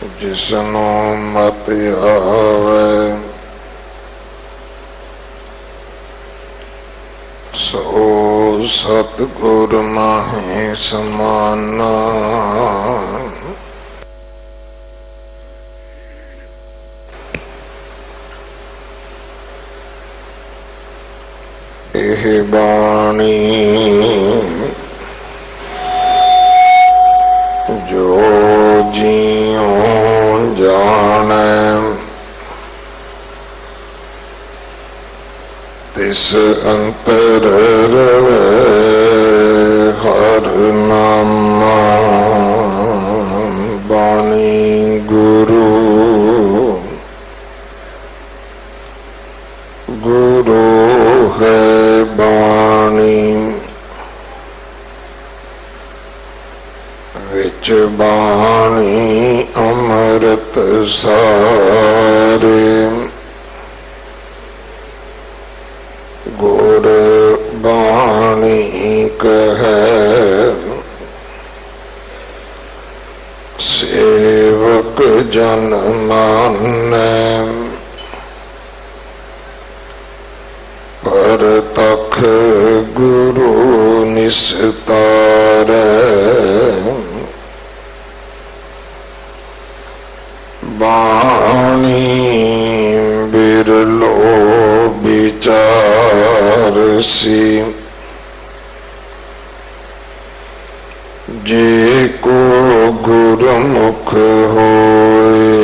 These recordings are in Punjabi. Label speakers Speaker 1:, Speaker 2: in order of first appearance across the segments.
Speaker 1: जिसनो मत आवे सो सतगुर माहे समाना। एह बाणी जो जियो जाने तिस अंतर रवे हर नामा। बाणी गुरु गुरु है बाणी विच बाणी अमृत सारे। गुर बाणी कहे सेवक जन माने। पर तख गुरु निस्तारे। बाणी बिरलो विचार सी जे को गुरुमुख होए।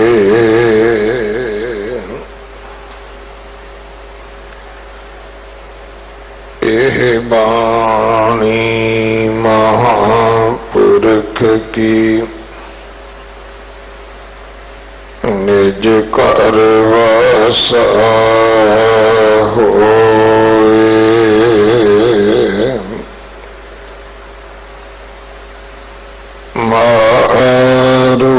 Speaker 1: एह बाणी महापुरख की निज कर वासा होए। मारू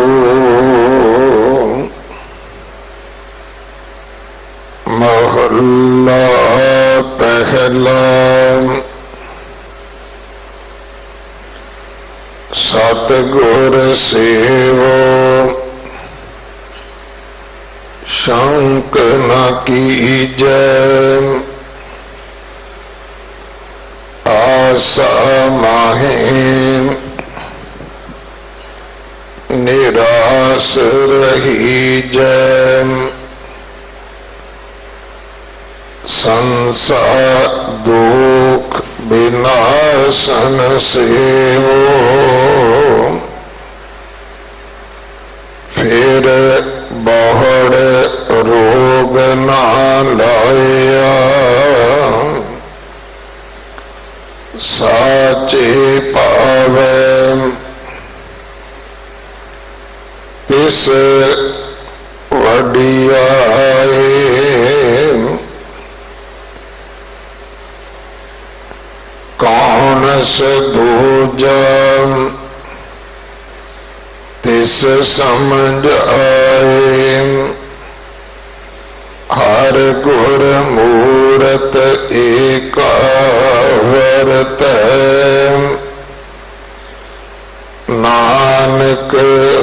Speaker 1: महल्ला पहला सतगुर सेवो शंक न कीजै। आसा माहे निराश रही जै। संसार दुख विनाशन सेवो फिर बहुड़ रोग ना लाया। साचे पावे तिस वडियाए। कौन से दूजा तिस समझ आए। हर गुर मूरत एका वरत। नानक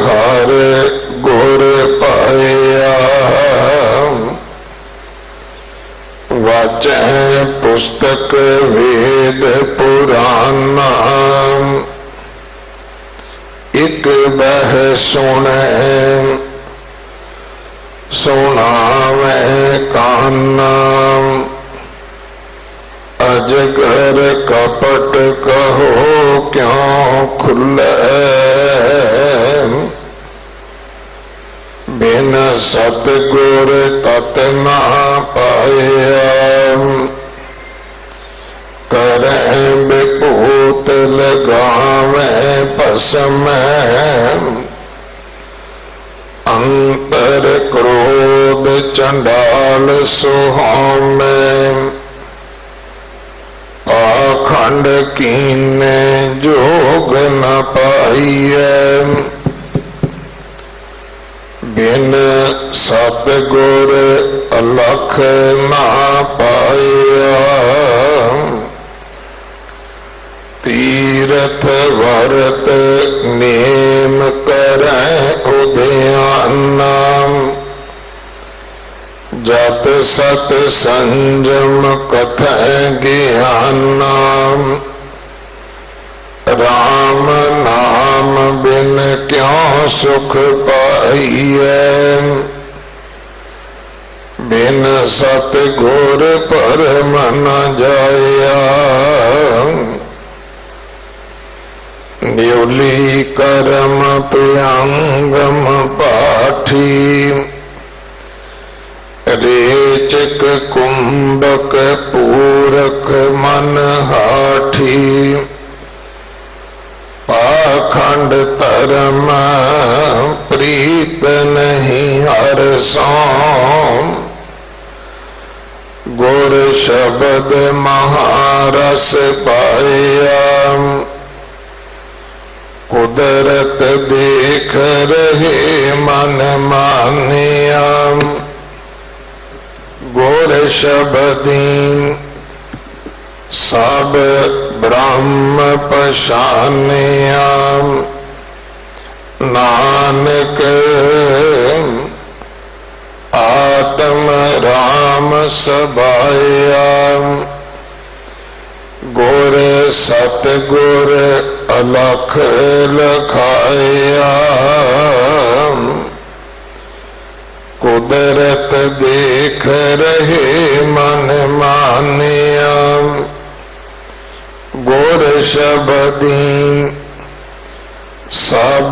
Speaker 1: हर गुर पाया। वाचै पुस्तक वेद पुराना। एक बह सुने सुनावे काना। अजगर कपट कहो क्यों खुले। बिन सतगुर तत ना पाया। करें विभूत लगावे भस्म। अंतर क्रोध चंडाल सुहामे। पाखंड कीने जोग न पाइए। बिन सतगुर अलख ना पाया। तीरथ भरत नेम करें उद्यान। सत संजम कथय ज्ञाना राम नाम बिन क्यों सुख पाइए बिन सतगुर परम न जाया न्यूली करम प्रियंगम पाठी रेचक कुंभक पूरक मन हाठी पाखंड धर्म प्रीत नहीं हर सोम गुर शब्द महारस पाया कुदरत देख रहे मन मानिया गुर शब्दीन सब ब्रह्म पशानिया नानक आत्म राम सबाया गुर सतगुर अलख लखाया कुदरत देख रहे मन मानिया गुर शब्दीन सब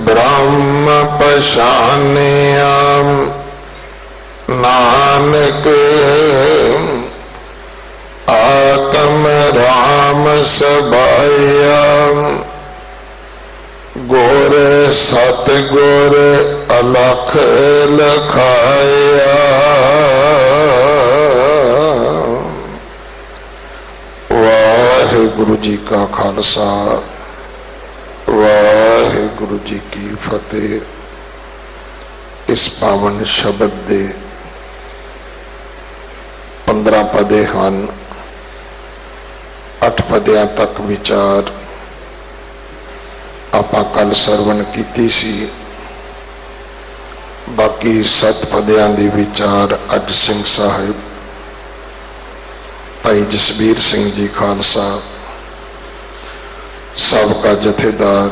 Speaker 1: ब्रह्म पशानिया नानक आत्म राम सबाया गुर सतगुर अलख लखाया। वाहिगुरु जी का खालसा वाहिगुरु जी की फतेह। इस पावन शब्द दे 15 पदे ਹਨ। 8 पदियां तक विचार ਆਪਾਂ कल ਸਰਵਣ ਕੀਤੀ ਸੀ। बाकी 7 पदियां ਦੀ विचार अज ਸਿੰਘ ਸਾਹਿਬ भाई जसबीर सिंह जी खालसा साबका जथेदार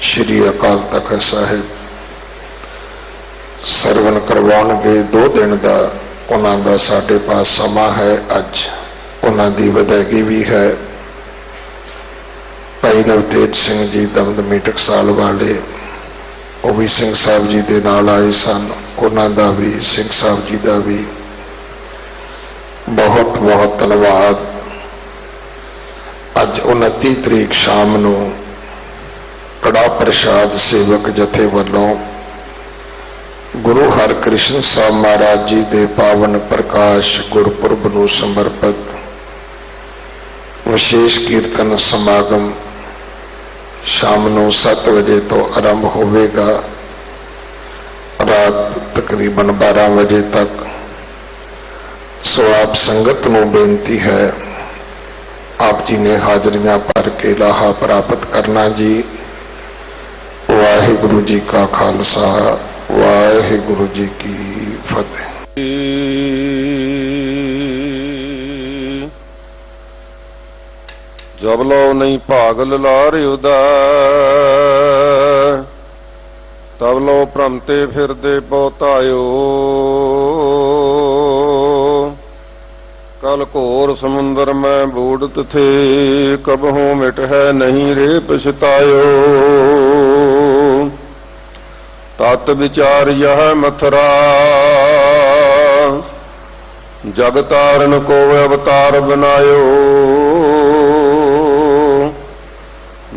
Speaker 1: श्री अकाल तख्त साहिब सरवण करवाउणगे। 2 दिन का उन्हां दा साडे पास समा है। अज उन्हां दी वदैगी भी है। भाई नवतेज सिंह जी दमदमी टकसाल वाले वो भी सिंह साहब जी दे नाल आए सन। उन्हां दा भी सिंह साहब जी दा भी बहुत बहुत धन्यवाद। अज 29 तरीक शाम नूं कड़ा प्रसाद सेवक जथे वालों गुरु हरकृष्ण साहब महाराज जी दे पावन प्रकाश गुरपुरब नूं समर्पित विशेष कीर्तन समागम शाम नूं 7 बजे तो आरंभ होवेगा। रात तकरीबन 12 बजे तक। सो आप संगत नूं बेनती है आप जी ने हाजरियां भर के लाहा प्राप्त करना जी। वाहिगुरु जी का खालसा वाहिगुरु जी की फतेह। जब लो नहीं भाग ललार उदय तब लो भ्रमते फिरदे पौतायो कल घोर समुंदर में बूढ़त थे कबहू मिट है नहीं रे पछतायो तत् विचार यह मथुरा जग तारण को अवतार बनायो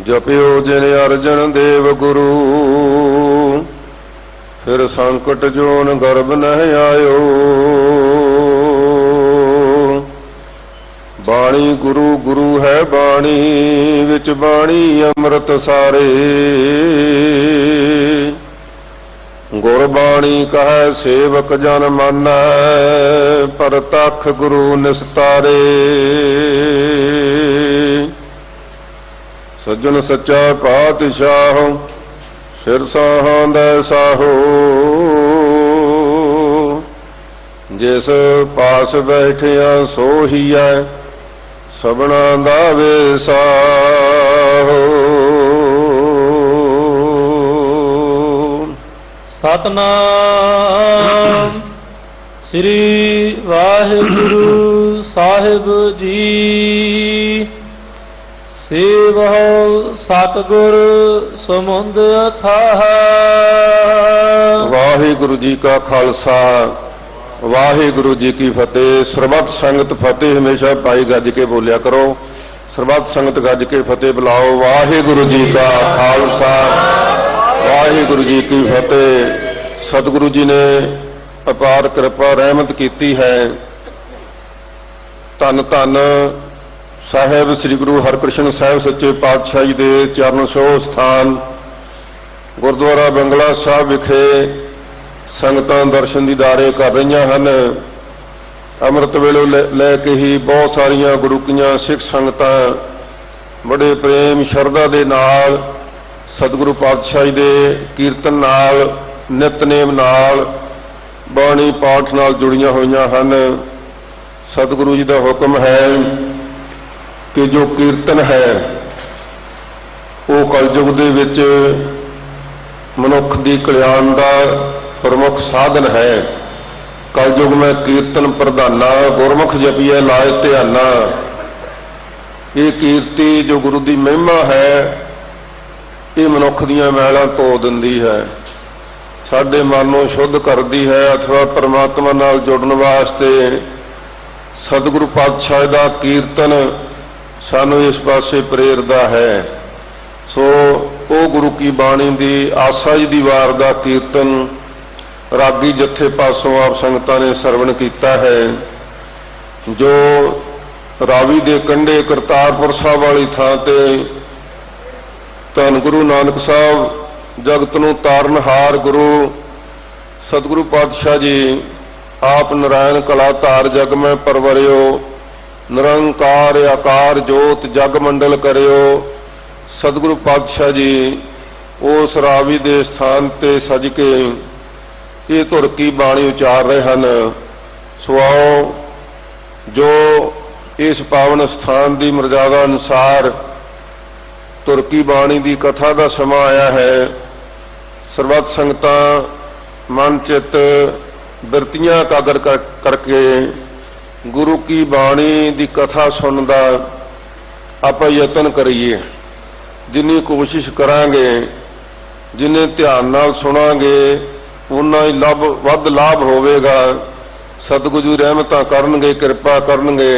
Speaker 1: जपियो जिन अर्जन देव गुरु फिर संकट जोन गर्भ नहीं आयो बाणी गुरु गुरु है बाणी विच बाणी अमृत सारे गुरबाणी कह सेवक जन मानै परतख गुरु निस्तारे सज्जन सच्चा पातशाह सिर साहां दै साहो
Speaker 2: जिस पास बैठिया सो हीयै सबना दा वेसाहो।
Speaker 3: सतनाम श्री वाहिगुरु साहिब जी। सेवहो सतगुर समुंद अथाह।
Speaker 2: वाहिगुरु जी का खालसा वाहिगुरु जी की फतेह। सरबत संगत फतेह हमेशा पाई गज के बोलिया करो। सरबत संगत गज के फतेह बुलाओ। वाहिगुरु जी का खालसा वाहिगुरु जी की फतेह। सतगुरु जी ने अपार कृपा रहमत की है। धन धन साहेब श्री गुरु हरकृष्ण साहब सच्चे पातशाह जी के चरण छोह स्थान गुरुद्वारा बंगला साहब विखे संगतां दर्शन दीदारे कर रही हैं। अमृत वेलों लैके ही बहुत सारिया गुरुकियां सिख संगतां बड़े प्रेम शरधा दे नाल सतगुरु पातशाह जी के कीर्तन नाल नितनेम नाल बाणी पाठ नाल जुड़ियां होईयां हन। सतगुरु जी का हुक्म है कि जो कीर्तन है वो कलयुग दे विच मनुख दी कल्याण का प्रमुख साधन है। कलयुग में कीर्तन प्रधाना गुरमुख जपिए लाए ध्याना। ये कीर्ति जो गुरु की महिमा है ये मनुख दियां मैलां धो दिंदी है, साडे मन नूं शुद्ध करदी है अथवा परमात्मा नाल जुड़न वास्ते सतगुरु पातशाह दा कीर्तन सानू इस पासे प्रेरदा है। सो ओ गुरु की बाणी दी आसा जी दी वार दा कीर्तन रागी जत्थे पासों आप संगतां ने सरवण कीता है। जो रावी दे कंढे करतारपुर साहब वाली थां ते धन गुरु नानक साहब जगत नूं तारनहार गुरु सतगुरु पातशाह जी आप नारायण कला धार जग में परवरियो। निरंकार आकार जोत जग मंडल करियो। सतगुरु पातशाह जी उस रावी दे स्थान ते सज के ये धुर की बाणी उचार रहे हैं। सो आओ जो इस पावन स्थान की मर्यादा अनुसार धुर की बाणी की कथा का समा आया है। सरबत संगतां मन चित बिरतियां कागर करके गुरु की बाणी की कथा सुनने का आप यतन करिए। जिन्नी कोशिश करांगे जिन्ने ध्यान नाल सुनांगे उन्ना ही वध लाभ होवेगा। सतगुरु जी रहमतां करनगे कृपा करनगे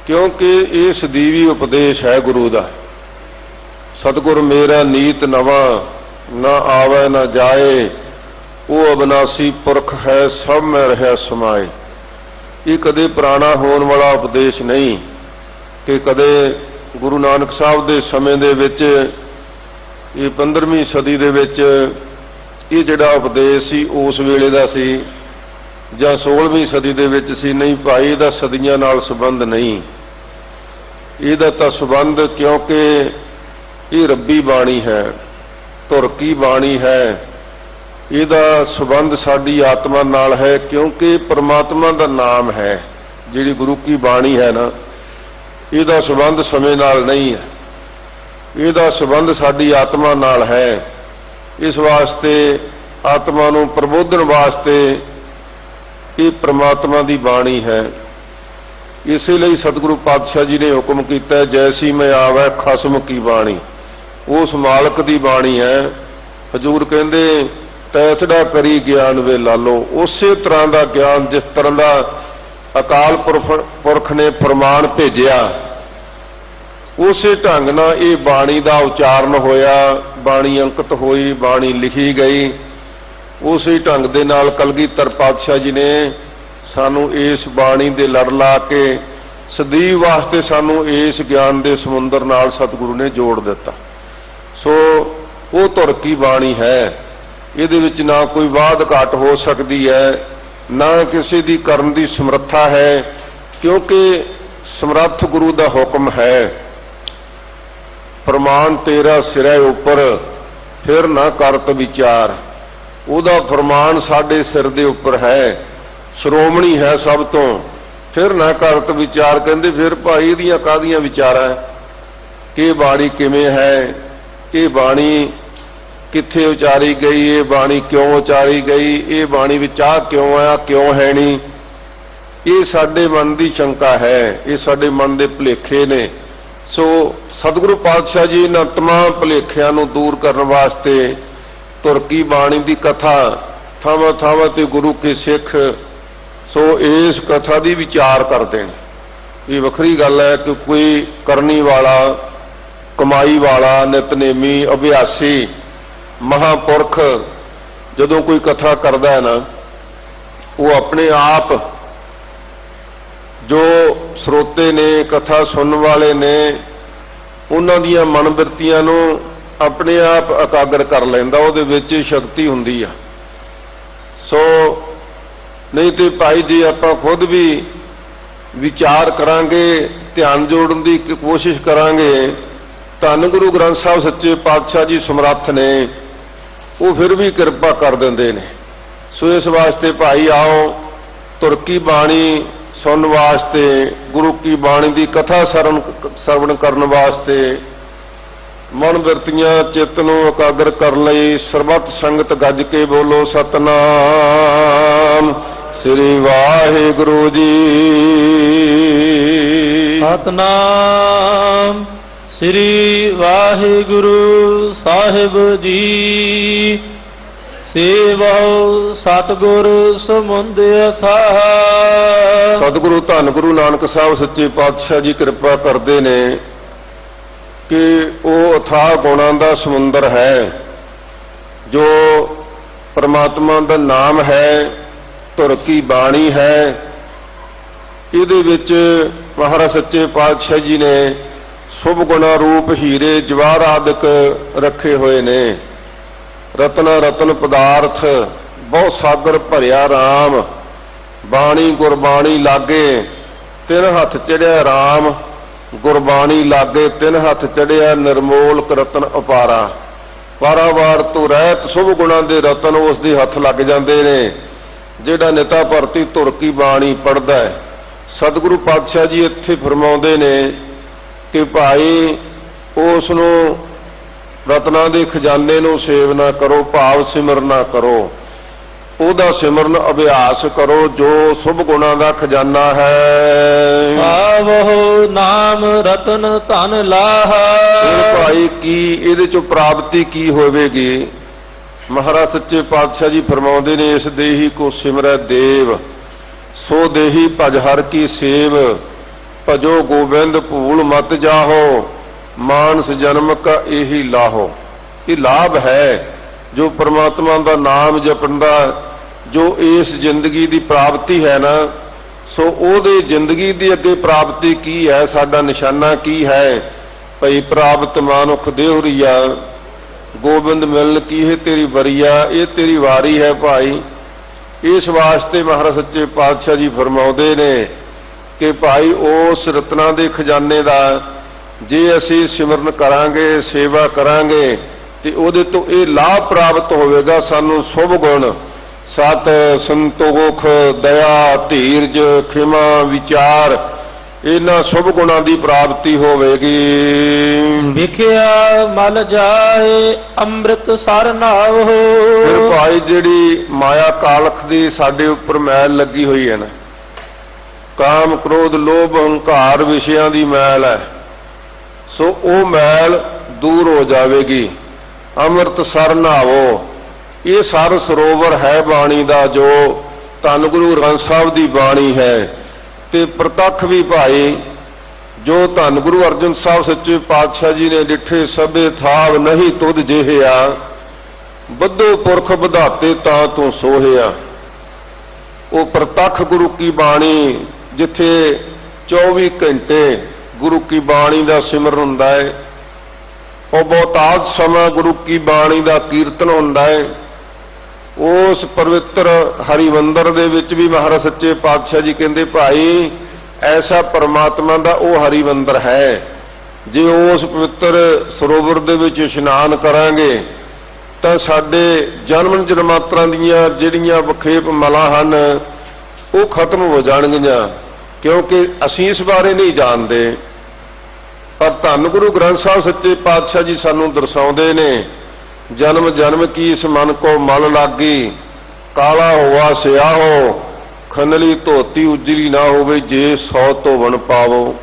Speaker 2: क्योंकि ये सदीवी उपदेश है गुरु का। सतगुर मेरा नीत नवा ना आवे ना जाए वो अविनाशी पुरख है सब में रहा समाए। ये कदे पुराना होने वाला उपदेश नहीं कि कदे गुरु नानक साहब के समय दे विच ये 15वीं सदी दे विच ये जिहड़ा उपदेश सी उस वेले दा सी जां 16वीं सदी दे विच सी। नहीं भाई इहदा सदियां नाल संबंध नहीं। इहदा तां संबंध क्योंकि ये रब्बी बाणी है धुर की बाणी है। इहदा संबंध साडी आत्मा नाल है क्योंकि परमात्मा का नाम है। जिहड़ी गुरु की बाणी है ना इहदा संबंध समय नाल नहीं है। इहदा संबंध साडी आत्मा नाल है। इस वास्ते आत्मा नूं प्रबोधन वास्ते ये परमात्मा की बाणी है। इसलिए सतगुरु पातशाह जी ने हुक्म किया जैसी मैं आवे खसम की बाणी। उस मालक की बाणी है। हजूर कहते तैसड़ा करी ज्ञान वे लालो। उस तरह का ज्ञान जिस तरह का अकाल पुरख ने फरमान भेजिया उस ढंग ना ये बाणी का उचारण होया। बाणी अंकित हुई बाणी लिखी गई। उस ढंग दे नाल कलगीधर पातशाह जी ने सानू इस बाणी दे लड़ ला के सदैव वास्ते सानू इस ज्ञान दे समुंदर नाल सतगुरु ने जोड़ दिता। सो वो धुर की बाणी है। इहदे विच ना कोई वाध घाट हो सकती है ना किसी की करन की समर्था है क्योंकि समर्थ गुरु का हुक्म है। फरमान तेरा सिरे उपर फिर ना करत विचार। उहदा फरमान साडे सिर दे उपर है। ਸ਼੍ਰੋਮਣੀ ਹੈ ਸਭ ਤੋਂ। ਫਿਰ ਨਾ ਕਰਤ ਵਿਚਾਰ, ਕਹਿੰਦੇ ਫਿਰ ਭਾਈ ਇਹਦੀਆਂ ਕਾਹਦੀਆਂ ਵਿਚਾਰਾਂ, ਕਿ ਬਾਣੀ ਕਿਵੇਂ ਹੈ, ਇਹ ਬਾਣੀ ਕਿੱਥੇ ਉਚਾਰੀ ਗਈ, ਇਹ ਬਾਣੀ ਕਿਉਂ ਉਚਾਰੀ ਗਈ, ਇਹ ਬਾਣੀ ਵਿੱਚ ਆ ਕਿਉਂ ਆਇਆ, ਕਿਉਂ ਹੈ ਨਹੀਂ। ਇਹ ਸਾਡੇ ਮਨ ਦੀ ਸ਼ੰਕਾ ਹੈ, ਇਹ ਸਾਡੇ ਮਨ ਦੇ ਭੁਲੇਖੇ ਨੇ। ਸੋ ਸਤਿਗੁਰੂ ਪਾਤਸ਼ਾਹ ਜੀ ਇਹਨਾਂ ਤਮਾਮ ਭੁਲੇਖਿਆਂ ਨੂੰ ਦੂਰ ਕਰਨ ਵਾਸਤੇ ਤੁਰਕੀ ਬਾਣੀ ਦੀ ਕਥਾ ਥਾਵਾਂ ਥਾਵਾਂ ਤੇ ਗੁਰੂ ਕੇ ਸਿੱਖ ਸੋ ਇਸ ਕਥਾ ਦੀ ਵਿਚਾਰ ਕਰਦੇ ਨੇ। ਇਹ ਵੱਖਰੀ ਗੱਲ ਹੈ ਕਿ ਕੋਈ ਕਰਨੀ ਵਾਲਾ, ਕਮਾਈ ਵਾਲਾ, ਨਿਤਨੇਮੀ, ਅਭਿਆਸੀ ਮਹਾਂਪੁਰਖ ਜਦੋਂ ਕੋਈ ਕਥਾ ਕਰਦਾ ਹੈ ਨਾ, ਉਹ ਆਪਣੇ ਆਪ ਜੋ ਸਰੋਤੇ ਨੇ, ਕਥਾ ਸੁਣਨ ਵਾਲੇ ਨੇ, ਉਹਨਾਂ ਦੀਆਂ ਮਨਬਿਰਤੀਆਂ ਨੂੰ ਆਪਣੇ ਆਪ ਇਕਾਗਰ ਕਰ ਲੈਂਦਾ, ਉਹਦੇ ਵਿੱਚ ਸ਼ਕਤੀ ਹੁੰਦੀ ਆ। ਸੋ ਨਹੀਂ ਤੇ ਭਾਈ ਜੀ ਆਪਾਂ ਖੁਦ ਵੀ ਵਿਚਾਰ ਕਰਾਂਗੇ, ਧਿਆਨ ਜੋੜਨ ਦੀ ਕੋਸ਼ਿਸ਼ ਕਰਾਂਗੇ, ਧੰਨ ਗੁਰੂ ਗ੍ਰੰਥ ਸਾਹਿਬ ਸੱਚੇ ਪਾਤਸ਼ਾਹ ਜੀ ਸਮਰੱਥ ਨੇ, ਉਹ ਫਿਰ ਵੀ ਕਿਰਪਾ ਕਰ ਦਿੰਦੇ ਨੇ। ਸੋ ਇਸ ਵਾਸਤੇ ਭਾਈ ਆਓ ਤੁਰਕੀ ਬਾਣੀ ਸੁਣਨ ਵਾਸਤੇ, ਗੁਰੂ ਕੀ ਬਾਣੀ ਦੀ ਕਥਾ ਸਰਵਣ ਕਰਨ ਵਾਸਤੇ, ਮਨ ਬਿਰਤੀਆਂ ਚਿੱਤ ਨੂੰ ਇਕਾਗਰ ਕਰਨ ਲਈ ਸਰਬੱਤ ਸੰਗਤ ਗੱਜ ਕੇ ਬੋਲੋ ਸਤਨਾਮ ਸ੍ਰੀ ਵਾਹਿਗੁਰੂ ਜੀ।
Speaker 3: ਸਤਨਾਮ ਸ੍ਰੀ ਵਾਹਿਗੁਰੂ ਸਾਹਿਬ ਜੀ। ਸੇਵਹੁ ਸਤਿਗੁਰ ਸਮੁੰਦ ਅਥਾਹ।
Speaker 2: ਸਤਿਗੁਰੂ ਧੰਨ ਗੁਰੂ ਨਾਨਕ ਸਾਹਿਬ ਸੱਚੇ ਪਾਤਸ਼ਾਹ ਜੀ ਕਿਰਪਾ ਕਰਦੇ ਨੇ ਕਿ ਉਹ ਅਥਾਹ ਗੁਣਾਂ ਦਾ ਸਮੁੰਦਰ ਹੈ, ਜੋ ਪਰਮਾਤਮਾ ਦਾ ਨਾਮ ਹੈ, ਧੁਰ ਕੀ ਬਾਣੀ ਹੈ। ਇਹਦੇ ਵਿੱਚ ਮਹਾਰਾਜ ਸੱਚੇ ਪਾਤਸ਼ਾਹ ਜੀ ਨੇ ਸ਼ੁਭ ਗੁਣਾ ਰੂਪ ਹੀਰੇ ਜਵਾਹਰ ਆਦਿਕ ਰੱਖੇ ਹੋਏ ਨੇ। ਰਤਨ ਰਤਨ ਪਦਾਰਥ ਬਹੁ ਸਾਗਰ ਭਰਿਆ ਰਾਮ, ਬਾਣੀ ਗੁਰਬਾਣੀ ਲਾਗੇ ਤਿੰਨ ਹੱਥ ਚੜਿਆ ਰਾਮ, ਗੁਰਬਾਣੀ ਲਾਗੇ ਤਿੰਨ ਹੱਥ ਚੜਿਆ ਨਿਰਮੋਲਕ ਰਤਨ ਅਪਾਰਾ। ਪਾਰਾਵਾਰ ਤੋਂ ਰਹਿਤ ਸ਼ੁਭ ਗੁਣਾਂ ਦੇ ਰਤਨ ਉਸ ਦੇ ਹੱਥ ਲੱਗ ਜਾਂਦੇ ਨੇ, ਜਿਹੜਾ ਨਿਤਾ ਭਰਤੀ ਧੁਰ ਕੀ ਬਾਣੀ ਪੜ੍ਹਦਾ ਹੈ। ਸਤਿਗੁਰੂ ਪਾਤਸ਼ਾਹ ਜੀ ਇੱਥੇ ਫਰਮਾਉਂਦੇ ਨੇ ਕਿ ਭਾਈ ਉਸ ਨੂੰ ਰਤਨਾਂ ਦੇ ਖਜ਼ਾਨੇ ਨੂੰ ਸੇਵ ਨਾ ਕਰੋ, ਭਾਵ ਸਿਮਰਨ ਨਾ ਕਰੋ, ਉਹਦਾ ਸਿਮਰਨ ਅਭਿਆਸ ਕਰੋ ਜੋ ਸ਼ੁਭ ਗੁਣਾਂ ਦਾ ਖਜ਼ਾਨਾ ਹੈ।
Speaker 3: ਆਵਹੁ ਨਾਮ ਰਤਨ ਧਨ ਲਾਹਾ।
Speaker 2: ਭਾਈ ਕੀ ਇਹਦੇ ਚੋਂ ਪ੍ਰਾਪਤੀ ਕੀ ਹੋਵੇਗੀ? ਮਹਾਰਾਜ ਸੱਚੇ ਪਾਤਸ਼ਾਹ ਜੀ ਫਰਮਾਉਂਦੇ ਨੇ, ਇਸ ਦੇਹੀ ਕੋ ਸਿਮਰੈ ਦੇਵ, ਸੋ ਦੇਹੀ ਭਜ ਹਰ ਕੀ ਸੇਵ, ਭਜੋ ਗੋਬਿੰਦ ਭੂਲ ਮਤ ਜਾਹੋ, ਮਾਨਸ ਜਨਮ ਕਾ ਇਹੀ ਲਾਹੋ। ਇਹ ਲਾਭ ਹੈ ਜੋ ਪਰਮਾਤਮਾ ਦਾ ਨਾਮ ਜਪਣ ਦਾ, ਜੋ ਇਸ ਜ਼ਿੰਦਗੀ ਦੀ ਪ੍ਰਾਪਤੀ ਹੈ ਨਾ, ਸੋ ਉਹਦੇ ਜ਼ਿੰਦਗੀ ਦੀ ਅੱਗੇ ਪ੍ਰਾਪਤੀ ਕੀ ਹੈ, ਸਾਡਾ ਨਿਸ਼ਾਨਾ ਕੀ ਹੈ? ਭਈ ਪ੍ਰਾਪਤ ਮਾਨੁਖ ਦੇਹੁਰੀਆ, ਗੋਬਿੰਦ ਮਿਲਨ ਕੀ ਹੈ ਤੇਰੀ ਵਰੀਆ। ਇਹ ਤੇਰੀ ਵਾਰੀ ਹੈ ਭਾਈ। ਇਸ ਵਾਸਤੇ ਮਹਾਰਾਜ ਸੱਚੇ ਪਾਤਸ਼ਾਹ ਜੀ ਫਰਮਾਉਂਦੇ ਨੇ ਕਿ ਭਾਈ ਉਸ ਰਤਨਾਂ ਦੇ ਖਜ਼ਾਨੇ ਦਾ ਜੇ ਅਸੀਂ ਸਿਮਰਨ ਕਰਾਂਗੇ, ਸੇਵਾ ਕਰਾਂਗੇ, ਤੇ ਉਹਦੇ ਤੋਂ ਇਹ ਲਾਭ ਪ੍ਰਾਪਤ ਹੋਵੇਗਾ ਸਾਨੂੰ। ਸ਼ੁਭ ਗੁਣ ਸਤ ਸੰਤੋਖ ਦਇਆ ਧੀਰਜ ਖਿਮਾ ਵਿਚਾਰ, ਇਹਨਾਂ ਸ਼ੁਭ ਗੁਣਾਂ ਦੀ ਪ੍ਰਾਪਤੀ ਹੋਵੇਗੀ।
Speaker 3: ਵਿਖਿਆ ਮਲ ਜਾਏ ਅੰਮ੍ਰਿਤ ਸਰ ਨਾਵ।
Speaker 2: ਫਿਰ ਭਾਈ ਜਿਹੜੀ ਮਾਇਆ ਕਾਲਖ ਦੀ ਸਾਡੇ ਉੱਪਰ ਮੈਲ ਲੱਗੀ ਹੋਈ ਹੈ ਨਾ, ਕਾਮ ਕ੍ਰੋਧ ਲੋਭ ਹੰਕਾਰ ਵਿਸ਼ਿਆਂ ਦੀ ਮੈਲ ਹੈ, ਸੋ ਉਹ ਮੈਲ ਦੂਰ ਹੋ ਜਾਵੇਗੀ। ਅੰਮ੍ਰਿਤ ਸਰ ਨਾਵੋ, ਇਹ ਸਰ ਸਰੋਵਰ ਹੈ ਬਾਣੀ ਦਾ, ਜੋ ਧੰਨ ਗੁਰੂ ਗ੍ਰੰਥ ਸਾਹਿਬ ਦੀ ਬਾਣੀ ਹੈ। ਤੇ ਪ੍ਰਤੱਖ ਵੀ ਭਾਈ ਜੋ ਧੰਨ ਗੁਰੂ ਅਰਜਨ ਸਾਹਿਬ ਸੱਚੇ ਪਾਤਸ਼ਾਹ ਜੀ ਨੇ ਡਿਠੇ ਸਭੇ ਥਾਵ ਨਹੀਂ ਤੁਧ ਜਿਹਿਆ, ਬੱਧੋ ਪੁਰਖ ਵਧਾਤੇ ਤਾਂ ਤੂੰ ਸੋਹਿਆ। ਉਹ ਪ੍ਰਤੱਖ ਗੁਰੂ ਕੀ ਬਾਣੀ ਜਿੱਥੇ 24 ਘੰਟੇ ਗੁਰੂ ਕੀ ਬਾਣੀ ਦਾ ਸਿਮਰਨ ਹੁੰਦਾ ਹੈ, ਉਹ ਬਹੁਤਾਤ ਸਮਾਂ ਗੁਰੂ ਕੀ ਬਾਣੀ ਦਾ ਕੀਰਤਨ ਹੁੰਦਾ ਹੈ। ਉਸ ਪਵਿੱਤਰ ਹਰਿਮੰਦਰ ਦੇ ਵਿੱਚ ਵੀ ਮਹਾਰਾਜ ਸੱਚੇ ਪਾਤਸ਼ਾਹ ਜੀ ਕਹਿੰਦੇ ਭਾਈ ਐਸਾ ਪਰਮਾਤਮਾ ਦਾ ਉਹ ਹਰਿਮੰਦਰ ਹੈ। ਜੇ ਉਸ ਪਵਿੱਤਰ ਸਰੋਵਰ ਦੇ ਵਿੱਚ ਇਸ਼ਨਾਨ ਕਰਾਂਗੇ ਤਾਂ ਸਾਡੇ ਜਨਮ ਜਨਮਾਂਤਰਾਂ ਦੀਆਂ ਜਿਹੜੀਆਂ ਵਖੇਪ ਮਲਾਂ ਹਨ, ਉਹ ਖਤਮ ਹੋ ਜਾਣਗੀਆਂ, ਕਿਉਂਕਿ ਅਸੀਂ ਇਸ ਬਾਰੇ ਨਹੀਂ ਜਾਣਦੇ। ਪਰ ਧੰਨ ਗੁਰੂ ਗ੍ਰੰਥ ਸਾਹਿਬ ਸੱਚੇ ਪਾਤਸ਼ਾਹ ਜੀ ਸਾਨੂੰ ਦਰਸਾਉਂਦੇ ਨੇ, ਜਨਮ ਜਨਮ ਕੀ ਇਸ ਮਨ ਕੋ ਮਲ ਲਾਗੀ, ਕਾਲਾ ਹੋਆ ਸਿਆਹੋ, ਖਨਲੀ ਧੋਤੀ ਉਜਲੀ ਨਾ ਹੋਵੇ, ਜੇ 100 ਧੋਵਣ ਪਾਵੋ।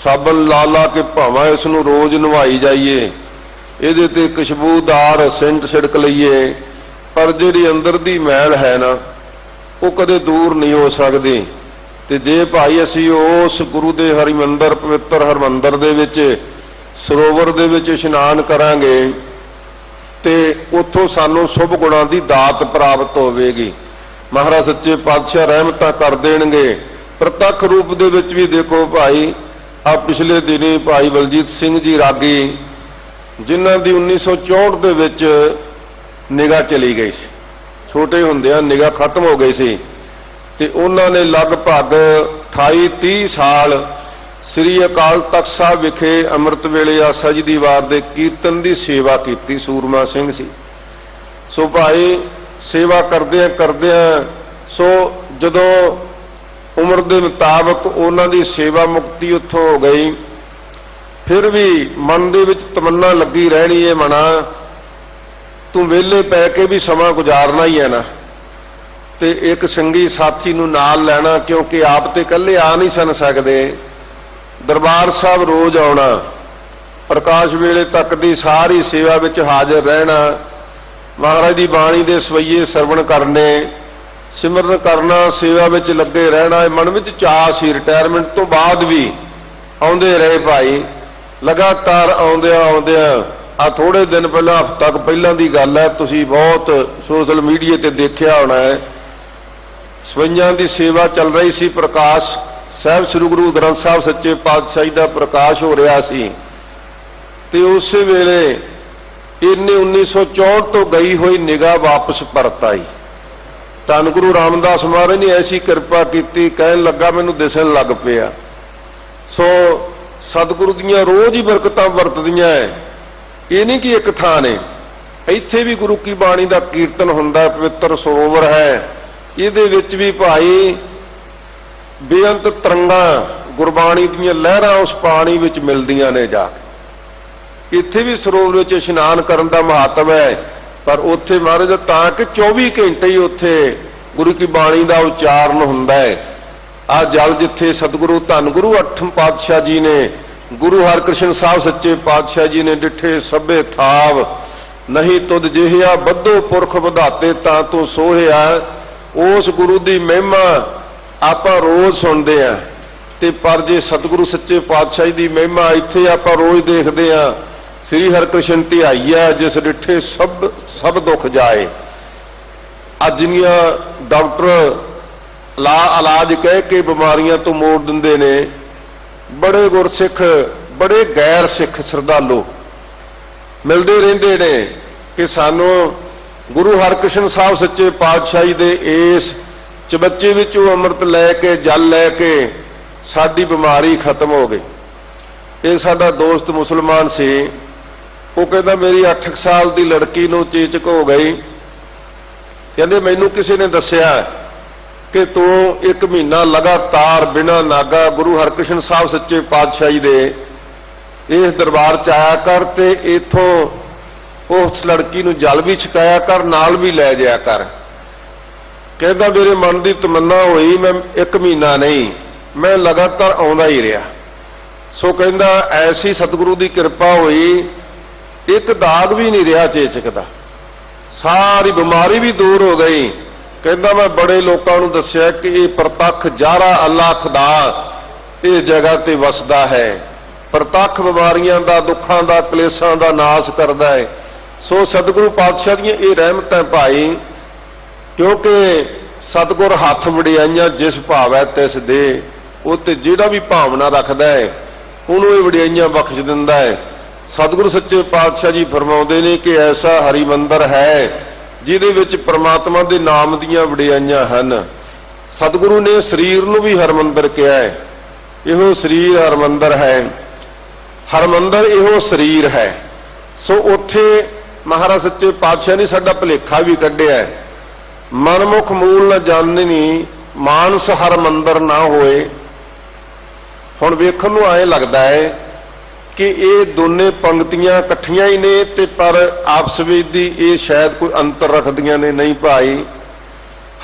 Speaker 2: ਸਾਬਣ ਲਾ ਲਾ ਕੇ ਭਾਵਾਂ ਇਸ ਨੂੰ ਰੋਜ਼ ਨਵਾਈ ਜਾਈਏ, ਇਹਦੇ ਤੇ ਖੁਸ਼ਬੂਦਾਰ ਸੈਂਟ ਛਿੜਕ ਲਈਏ, ਪਰ ਜਿਹੜੀ ਅੰਦਰ ਦੀ ਮੈਲ ਹੈ ਨਾ, ਉਹ ਕਦੇ ਦੂਰ ਨਹੀਂ ਹੋ ਸਕਦੀ। ਤੇ ਜੇ ਭਾਈ ਅਸੀਂ ਉਸ ਗੁਰੂ ਦੇ ਹਰਿਮੰਦਰ, ਪਵਿੱਤਰ ਹਰਿਮੰਦਰ ਦੇ ਵਿੱਚ, ਸਰੋਵਰ ਦੇ ਵਿੱਚ ਇਸ਼ਨਾਨ ਕਰਾਂਗੇ ਤੇ ਉੱਥੋਂ ਸਾਨੂੰ ਸ਼ੁਭ ਗੁਣਾਂ ਦੀ ਦਾਤ ਪ੍ਰਾਪਤ ਹੋਵੇਗੀ। ਮਹਾਰਾਜ ਸੱਚੇ ਪਾਤਸ਼ਾਹ ਰਹਿਮਤਾਂ ਕਰ ਦੇਣਗੇ। ਪ੍ਰਤੱਖ ਰੂਪ ਦੇ ਵਿੱਚ ਵੀ ਦੇਖੋ ਭਾਈ, ਆ ਪਿਛਲੇ ਦਿਨੀ ਭਾਈ ਬਲਜੀਤ ਸਿੰਘ ਜੀ ਰਾਗੀ, ਜਿਨ੍ਹਾਂ ਦੀ 1964 ਦੇ ਵਿੱਚ ਨਿਗਾਹ ਚਲੀ ਗਈ ਸੀ, ਛੋਟੇ ਹੁੰਦਿਆਂ ਨਿਗਾਹ ਖਤਮ ਹੋ ਗਈ ਸੀ, ਤੇ ਉਹਨਾਂ ਨੇ ਲਗਭਗ 28-30 ਸਾਲ ਸ੍ਰੀ ਅਕਾਲ ਤਖਤ ਸਾਹਿਬ ਵਿਖੇ ਅੰਮ੍ਰਿਤ ਵੇਲੇ ਆਸਾ ਜੀ ਦੀ ਵਾਰ ਦੇ ਕੀਰਤਨ ਦੀ ਸੇਵਾ ਕੀਤੀ। ਸੂਰਮਾ ਸਿੰਘ ਸੀ। ਸੋ ਭਾਈ ਸੇਵਾ ਕਰਦਿਆਂ ਸੋ ਜਦੋਂ ਉਮਰ ਦੇ ਮੁਤਾਬਕ ਉਹਨਾਂ ਦੀ ਸੇਵਾ ਮੁਕਤੀ ਉੱਥੋਂ ਹੋ ਗਈ, ਫਿਰ ਵੀ ਮਨ ਦੇ ਵਿੱਚ ਤਮੰਨਾ ਲੱਗੀ ਰਹਿਣੀ ਹੈ, ਮਨਾ ਤੂੰ ਵਿਹਲੇ ਪੈ ਕੇ ਵੀ ਸਮਾਂ ਗੁਜ਼ਾਰਨਾ ਹੀ ਹੈ ਨਾ, ਤੇ ਇੱਕ ਸੰਗੀ ਸਾਥੀ ਨੂੰ ਨਾਲ ਲੈਣਾ, ਕਿਉਂਕਿ ਆਪ ਤੇ ਇਕੱਲੇ ਆ ਨਹੀਂ ਸਨ ਸਕਦੇ। ਦਰਬਾਰ ਸਾਹਿਬ ਰੋਜ਼ ਆਉਣਾ, ਪ੍ਰਕਾਸ਼ ਵੇਲੇ ਤੱਕ ਦੀ ਸਾਰੀ ਸੇਵਾ ਵਿੱਚ ਹਾਜ਼ਰ ਰਹਿਣਾ, ਮਹਾਰਾਜ ਦੀ ਬਾਣੀ ਦੇ ਸਵਈਏ ਸਰਵਣ ਕਰਨੇ, ਸਿਮਰਨ ਕਰਨਾ, ਸੇਵਾ ਵਿੱਚ ਲੱਗੇ ਰਹਿਣਾ। ਮਨ ਵਿੱਚ ਚਾਅ ਸੀ। ਰਿਟਾਇਰਮੈਂਟ ਤੋਂ ਬਾਅਦ ਵੀ ਆਉਂਦੇ ਰਹੇ ਭਾਈ, ਲਗਾਤਾਰ ਆਉਂਦਿਆਂ ਆ ਥੋੜੇ ਦਿਨ ਪਹਿਲਾਂ, ਹਫ਼ਤਾ ਕੁ ਪਹਿਲਾਂ ਦੀ ਗੱਲ ਹੈ, ਤੁਸੀਂ ਬਹੁਤ ਸੋਸ਼ਲ ਮੀਡੀਆ ਤੇ ਦੇਖਿਆ ਹੋਣਾ ਹੈ, ਸਵਈਆਂ ਦੀ ਸੇਵਾ ਚੱਲ ਰਹੀ ਸੀ। ਪ੍ਰਕਾਸ਼ ਸਾਹਿਬ ਸ੍ਰੀ ਗੁਰੂ ਗ੍ਰੰਥ ਸਾਹਿਬ ਸੱਚੇ ਪਾਤਸ਼ਾਹੀ ਦਾ ਪ੍ਰਕਾਸ਼ ਹੋ ਰਿਹਾ ਸੀ, ਤੇ ਉਸੇ ਵੇਲੇ ਇਹਨੇ 1964 ਤੋਂ ਗਈ ਹੋਈ ਨਿਗਾਹ ਵਾਪਸ ਪਰਤ ਆਈ। ਧੰਨ ਗੁਰੂ ਰਾਮਦਾਸ ਮਹਾਰਾਜ ਨੇ ਐਸੀ ਕਿਰਪਾ ਕੀਤੀ, ਕਹਿਣ ਲੱਗਾ ਮੈਨੂੰ ਦਿਸਣ ਲੱਗ ਪਿਆ। ਸੋ ਸਤਿਗੁਰੂ ਦੀਆਂ ਰੋਜ਼ ਹੀ ਬਰਕਤਾਂ ਵਰਤਦੀਆਂ ਹੈ। ਇਹ ਨਹੀਂ ਕਿ ਇੱਕ ਥਾਂ ਨੇ, ਇੱਥੇ ਵੀ ਗੁਰੂ ਕੀ ਬਾਣੀ ਦਾ ਕੀਰਤਨ ਹੁੰਦਾ, ਪਵਿੱਤਰ ਸਰੋਵਰ ਹੈ, ਇਹਦੇ ਵਿੱਚ ਵੀ ਭਾਈ ਬੇਅੰਤ ਤਰੰਗਾਂ ਗੁਰਬਾਣੀ ਦੀਆਂ ਲਹਿਰਾਂ ਉਸ ਪਾਣੀ ਵਿੱਚ ਮਿਲਦੀਆਂ ਨੇ ਜਾ ਕੇ। ਇੱਥੇ ਵੀ ਸਰੋਵਰ ਵਿੱਚ ਇਸ਼ਨਾਨ ਕਰਨ ਦਾ ਮਹੱਤਵ ਹੈ, ਪਰ ਉੱਥੇ ਮਹਾਰਾਜ ਤਾਂ ਕਿ 24 ਘੰਟੇ ਹੀ ਉੱਥੇ ਗੁਰੂ ਕੀ ਬਾਣੀ ਦਾ ਉਚਾਰਨ ਹੁੰਦਾ ਹੈ। ਆ ਜਲ ਜਿੱਥੇ ਸਤਿਗੁਰੂ ਧੰਨ ਗੁਰੂ 8ਮ ਪਾਤਸ਼ਾਹ ਜੀ ਨੇ, ਗੁਰੂ ਹਰਕ੍ਰਿਸ਼ਨ ਸਾਹਿਬ ਸੱਚੇ ਪਾਤਸ਼ਾਹ ਜੀ ਨੇ ਡਿਠੇ ਸਭੇ ਥਾਵ, ਨਹੀਂ ਤੁਧ ਜਿਹਿਆ ਬੱਧੋ ਪੁਰਖ ਵਧਾਤੇ ਤਾਂ ਤੂੰ ਸੋਹਿਆ। ਉਸ ਗੁਰੂ ਦੀ ਮਹਿਮਾ ਆਪਾਂ ਰੋਜ਼ ਸੁਣਦੇ ਆ, ਤੇ ਪਰ ਜੇ ਸਤਿਗੁਰੂ ਸੱਚੇ ਪਾਤਸ਼ਾਹ ਦੀ ਮਹਿਮਾ ਇੱਥੇ ਆਪਾਂ ਰੋਜ਼ ਦੇਖਦੇ ਆ, ਸ੍ਰੀ ਹਰਿਕ੍ਰਿਸ਼ਨ ਧਿਆਈਆ ਜਿਸ ਡਿਠੇ ਸਭ ਦੁੱਖ ਜਾਏ। ਅੱਜ ਜਿੰਨੀਆਂ ਡਾਕਟਰ ਇਲਾਜ ਕਹਿ ਕੇ ਬਿਮਾਰੀਆਂ ਤੋਂ ਮੋੜ ਦਿੰਦੇ ਨੇ, ਬੜੇ ਗੁਰਸਿੱਖ, ਬੜੇ ਗੈਰ ਸਿੱਖ ਸ਼ਰਧਾਲੂ ਮਿਲਦੇ ਰਹਿੰਦੇ ਨੇ ਕਿ ਸਾਨੂੰ ਗੁਰੂ ਹਰਕ੍ਰਿਸ਼ਨ ਸਾਹਿਬ ਸੱਚੇ ਪਾਤਸ਼ਾਹੀ ਦੇ ਇਸ ਚਬੱਚੇ ਵਿੱਚੋਂ ਅੰਮ੍ਰਿਤ ਲੈ ਕੇ, ਜਲ ਲੈ ਕੇ ਸਾਡੀ ਬਿਮਾਰੀ ਖਤਮ ਹੋ ਗਈ। ਇਹ ਸਾਡਾ ਦੋਸਤ ਮੁਸਲਮਾਨ ਸੀ, ਉਹ ਕਹਿੰਦਾ ਮੇਰੀ 8 ਸਾਲ ਦੀ ਲੜਕੀ ਨੂੰ ਚੇਚਕ ਹੋ ਗਈ। ਕਹਿੰਦੇ ਮੈਨੂੰ ਕਿਸੇ ਨੇ ਦੱਸਿਆ ਕਿ ਤੂੰ 1 ਮਹੀਨਾ ਲਗਾਤਾਰ ਬਿਨਾਂ ਨਾਗਾ ਗੁਰੂ ਹਰਕ੍ਰਿਸ਼ਨ ਸਾਹਿਬ ਸੱਚੇ ਪਾਤਸ਼ਾਹੀ ਦੇ ਇਸ ਦਰਬਾਰ ਚ ਆਇਆ ਕਰ, ਤੇ ਇਥੋਂ ਉਸ ਲੜਕੀ ਨੂੰ ਜਲ ਵੀ ਛਕਾਇਆ ਕਰ, ਨਾਲ ਵੀ ਲੈ ਜਾਇਆ ਕਰ। ਕਹਿੰਦਾ ਮੇਰੇ ਮਨ ਦੀ ਤਮੰਨਾ ਹੋਈ, ਮੈਂ 1 ਮਹੀਨਾ ਨਹੀਂ, ਮੈਂ ਲਗਾਤਾਰ ਆਉਂਦਾ ਹੀ ਰਿਹਾ। ਸੋ ਕਹਿੰਦਾ ਐਸੀ ਸਤਿਗੁਰੂ ਦੀ ਕਿਰਪਾ ਹੋਈ, ਇੱਕ ਦਾਗ ਵੀ ਨਹੀਂ ਰਿਹਾ ਚੇਚਕ ਦਾ, ਸਾਰੀ ਬਿਮਾਰੀ ਵੀ ਦੂਰ ਹੋ ਗਈ। ਕਹਿੰਦਾ ਮੈਂ ਬੜੇ ਲੋਕਾਂ ਨੂੰ ਦੱਸਿਆ ਕਿ ਇਹ ਪ੍ਰਤੱਖ ਜਾਰਾ ਅੱਲਾਹ ਖੁਦਾ ਇਸ ਜਗ੍ਹਾ ਤੇ ਵਸਦਾ ਹੈ, ਪ੍ਰਤੱਖ ਬਿਮਾਰੀਆਂ ਦਾ, ਦੁੱਖਾਂ ਦਾ, ਕਲੇਸ਼ਾਂ ਦਾ ਨਾਸ਼ ਕਰਦਾ ਹੈ। ਸੋ ਸਤਿਗੁਰੂ ਪਾਤਸ਼ਾਹ ਦੀਆਂ ਇਹ ਰਹਿਮਤਾਂ ਭਾਈ, ਕਿਉਂਕਿ ਸਤਿਗੁਰ ਹੱਥ ਵਡਿਆਈਆਂ ਜਿਸ ਭਾਵੈ ਤਿਸ ਦੇ, ਉਹ ਤੇ ਜਿਹੜਾ ਵੀ ਭਾਵਨਾ ਰੱਖਦਾ ਹੈ ਉਹਨੂੰ ਇਹ ਵਡਿਆਈਆਂ ਬਖਸ਼ ਦਿੰਦਾ ਹੈ। ਸਤਿਗੁਰੂ ਸੱਚੇ ਪਾਤਸ਼ਾਹ ਜੀ ਫਰਮਾਉਂਦੇ ਨੇ ਕਿ ਐਸਾ ਹਰੀ ਮੰਦਰ ਹੈ ਜਿਹਦੇ ਵਿੱਚ ਪ੍ਰਮਾਤਮਾ ਦੇ ਨਾਮ ਦੀਆਂ ਵਡਿਆਈਆਂ ਹਨ। ਸਤਿਗੁਰੂ ਨੇ ਸਰੀਰ ਨੂੰ ਵੀ ਹਰਮੰਦਰ ਕਿਹਾ ਹੈ, ਇਹੋ ਸਰੀਰ ਹਰਮੰਦਰ ਹੈ, ਹਰਮੰਦਰ ਇਹੋ ਸਰੀਰ ਹੈ। ਸੋ ਉੱਥੇ ਮਹਾਰਾਜ ਸੱਚੇ ਪਾਤਸ਼ਾਹ ਨੇ ਸਾਡਾ ਭੁਲੇਖਾ ਵੀ ਕੱਢਿਆ, ਮਨਮੁਖ ਮੂਲ ਨਾ ਜਾਣਨੀ ਮਾਨਸ ਹਰਮੰਦਰ ਨਾ ਹੋਏ। ਹੁਣ ਵੇਖਣ ਨੂੰ ਐਂ ਲੱਗਦਾ ਹੈ ਕਿ ਇਹ ਦੋਨੇ ਪੰਕਤੀਆਂ ਇਕੱਠੀਆਂ ਹੀ ਨੇ ਤੇ ਪਰ ਆਪਸ ਵਿੱਚ ਦੀ ਇਹ ਸ਼ਾਇਦ ਕੋਈ ਅੰਤਰ ਰੱਖਦੀਆਂ ਨੇ। ਨਹੀਂ ਭਾਈ,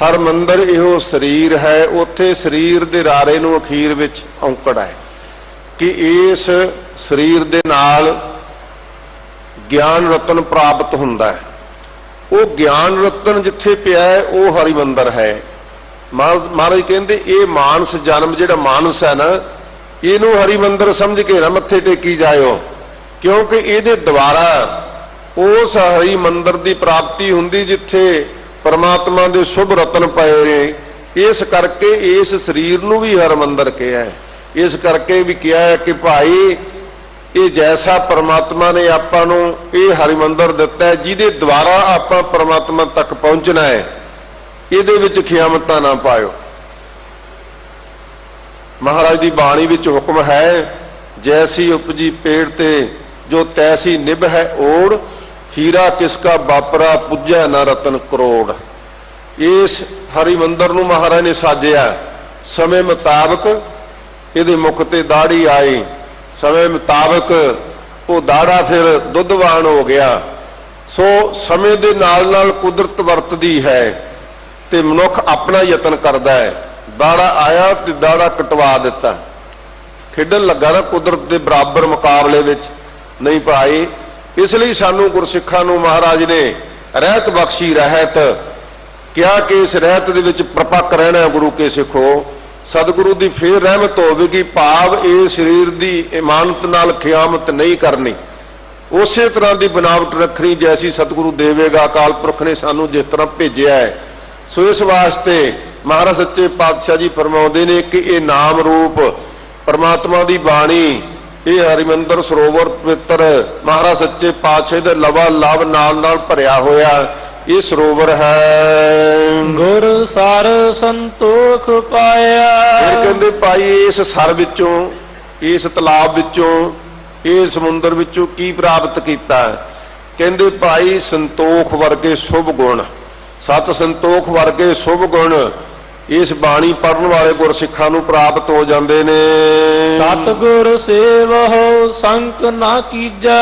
Speaker 2: ਹਰਮੰਦਰ ਇਹੋ ਸਰੀਰ ਹੈ, ਉੱਥੇ ਸਰੀਰ ਦੇ ਰਾਰੇ ਨੂੰ ਅਖੀਰ ਵਿੱਚ ਔਂਕੜ ਹੈ ਕਿ ਇਸ ਸਰੀਰ ਦੇ ਨਾਲ ਗਿਆਨ ਰਤਨ ਪ੍ਰਾਪਤ ਹੁੰਦਾ ਹੈ। ਉਹ ਗਿਆਨ ਰਤਨ ਜਿੱਥੇ ਪਿਆ ਹੈ ਉਹ ਹਰਿਮੰਦਰ ਹੈ। ਮਹਾਰਾਜ ਕਹਿੰਦੇ ਇਹ ਮਾਨਸ ਜਨਮ ਜਿਹੜਾ ਮਾਨਸ ਹੈ ਨਾ, ਇਹਨੂੰ ਹਰਿਮੰਦਰ ਸਮਝ ਕੇ ਨਾ ਮੱਥੇ ਟੇਕੀ ਜਾਇਓ, ਕਿਉਂਕਿ ਇਹਦੇ ਦੁਆਰਾ ਉਸ ਹਰਿਮੰਦਰ ਦੀ ਪ੍ਰਾਪਤੀ ਹੁੰਦੀ ਜਿੱਥੇ ਪਰਮਾਤਮਾ ਦੇ ਸ਼ੁਭ ਰਤਨ ਪਏ ਨੇ। ਇਸ ਕਰਕੇ ਇਸ ਸਰੀਰ ਨੂੰ ਵੀ ਹਰਿਮੰਦਰ ਕਿਹਾ ਹੈ। ਇਸ ਕਰਕੇ ਵੀ ਕਿਹਾ ਹੈ ਕਿ ਭਾਈ ਇਹ ਜੈਸਾ ਪਰਮਾਤਮਾ ਨੇ ਆਪਾਂ ਨੂੰ ਇਹ ਹਰਿਮੰਦਰ ਦਿੱਤਾ ਹੈ, ਜਿਹਦੇ ਦੁਆਰਾ ਆਪਾਂ ਪਰਮਾਤਮਾ ਤੱਕ ਪਹੁੰਚਣਾ ਹੈ, ਇਹਦੇ ਵਿੱਚ ਖਿਆਮਤਾਂ ਨਾ ਪਾਇਓ। ਮਹਾਰਾਜ ਦੀ ਬਾਣੀ ਵਿੱਚ ਹੁਕਮ ਹੈ, ਜੈਸੀ ਉਪਜੀ ਪੇੜ ਤੇ ਜੋ ਤੈਸੀ ਨਿਭ ਹੈ ਓੜ, ਹੀਰਾ ਕਿਸਕਾ ਵਾਪਰਾ ਪੁੱਜੈ ਨਾ ਰਤਨ ਕਰੋੜ। ਇਸ ਹਰਿਮੰਦਰ ਨੂੰ ਮਹਾਰਾਜ ਨੇ ਸਾਜਿਆ ਸਮੇਂ ਮੁਤਾਬਕ। ਇਹਦੇ ਮੁਖ ਤੇ ਦਾੜੀ ਆਈ, ਸਮੇਂ ਮੁਤਾਬਕ ਉਹ ਦਾੜਾ ਫਿਰ ਦੁੱਧਵਾਨ ਹੋ ਗਿਆ। ਸੋ ਸਮੇਂ ਦੇ ਨਾਲ ਨਾਲ ਕੁਦਰਤ ਵਰਤਦੀ ਹੈ ਤੇ ਮਨੁੱਖ ਆਪਣਾ ਯਤਨ ਕਰਦਾ ਹੈ। ਦਾੜਾ ਆਇਆ ਤੇ ਦਾੜਾ ਕਟਵਾ ਦਿੱਤਾ, ਖੇਡਣ ਲੱਗਾ ਨਾ ਕੁਦਰਤ ਦੇ ਬਰਾਬਰ ਮੁਕਾਬਲੇ ਵਿੱਚ। ਨਹੀਂ ਭਾਈ, ਇਸ ਲਈ ਸਾਨੂੰ ਗੁਰਸਿੱਖਾਂ ਨੂੰ ਮਹਾਰਾਜ ਨੇ ਰਹਿਤ ਬਖਸ਼ੀ, ਰਹਿਤ ਕਿਹਾ ਕਿ ਇਸ ਰਹਿਤ ਦੇ ਵਿੱਚ ਪ੍ਰਪੱਕ ਰਹਿਣਾ ਗੁਰੂ ਕੇ ਸਿੱਖੋ। ਸਤਿਗੁਰੂ ਦੀ ਫੇਰ ਰਹਿਮਤ ਹੋਵੇਗੀ, ਭਾਵ ਇਹ ਸਰੀਰ ਦੀ ਇਮਾਨਤ ਨਾਲ ਖਿਆਮਤ ਨਹੀਂ ਕਰਨੀ, ਉਸੇ ਤਰ੍ਹਾਂ ਦੀ ਬਨਾਵਟ ਰੱਖਣੀ ਜੈਸੀ ਸਤਿਗੁਰੂ ਦੇਵੇਗਾ, ਅਕਾਲ ਪੁਰਖ ਨੇ ਸਾਨੂੰ ਜਿਸ ਤਰ੍ਹਾਂ ਭੇਜਿਆ ਹੈ। ਸੋ ਇਸ ਵਾਸਤੇ ਮਹਾਰਾਜ ਸੱਚੇ ਪਾਤਸ਼ਾਹ ਜੀ ਫਰਮਾਉਂਦੇ ਨੇ ਕਿ ਇਹ ਨਾਮ ਰੂਪ ਪਰਮਾਤਮਾ ਦੀ ਬਾਣੀ, ਇਹ ਹਰਿਮੰਦਰ ਸਰੋਵਰ ਪਵਿੱਤਰ ਮਹਾਰਾਜ ਸੱਚੇ ਪਾਤਸ਼ਾਹ ਦੇ ਲਵਾ ਲਵ ਨਾਲ ਨਾਲ ਭਰਿਆ ਹੋਇਆ ਇਹ ਸਰੋਵਰ ਹੈ।
Speaker 3: ਗੁਰ ਸਰ ਸੰਤੋਖ ਪਾਇਆ।
Speaker 2: ਫਿਰ ਕਹਿੰਦੇ ਭਾਈ ਇਸ ਸਰ ਵਿੱਚੋਂ, ਇਸ ਤਲਾਬ ਵਿੱਚੋਂ, ਇਹ ਸਮੁੰਦਰ ਵਿੱਚੋਂ ਕੀ ਪ੍ਰਾਪਤ ਕੀਤਾ? ਕਹਿੰਦੇ ਭਾਈ ਸੰਤੋਖ ਵਰਗੇ ਸ਼ੁਭ ਗੁਣ, ਸਤ ਸੰਤੋਖ ਵਰਗੇ ਸ਼ੁਭ ਗੁਣ ਇਸ ਬਾਣੀ ਪੜਨ ਵਾਲੇ ਗੁਰਸਿੱਖਾਂ ਨੂੰ ਪ੍ਰਾਪਤ ਹੋ ਜਾਂਦੇ ਨੇ।
Speaker 3: ਸਤਿਗੁਰ ਸੇਵਹੁ ਸੰਕ ਨਾ ਕੀਜੈ।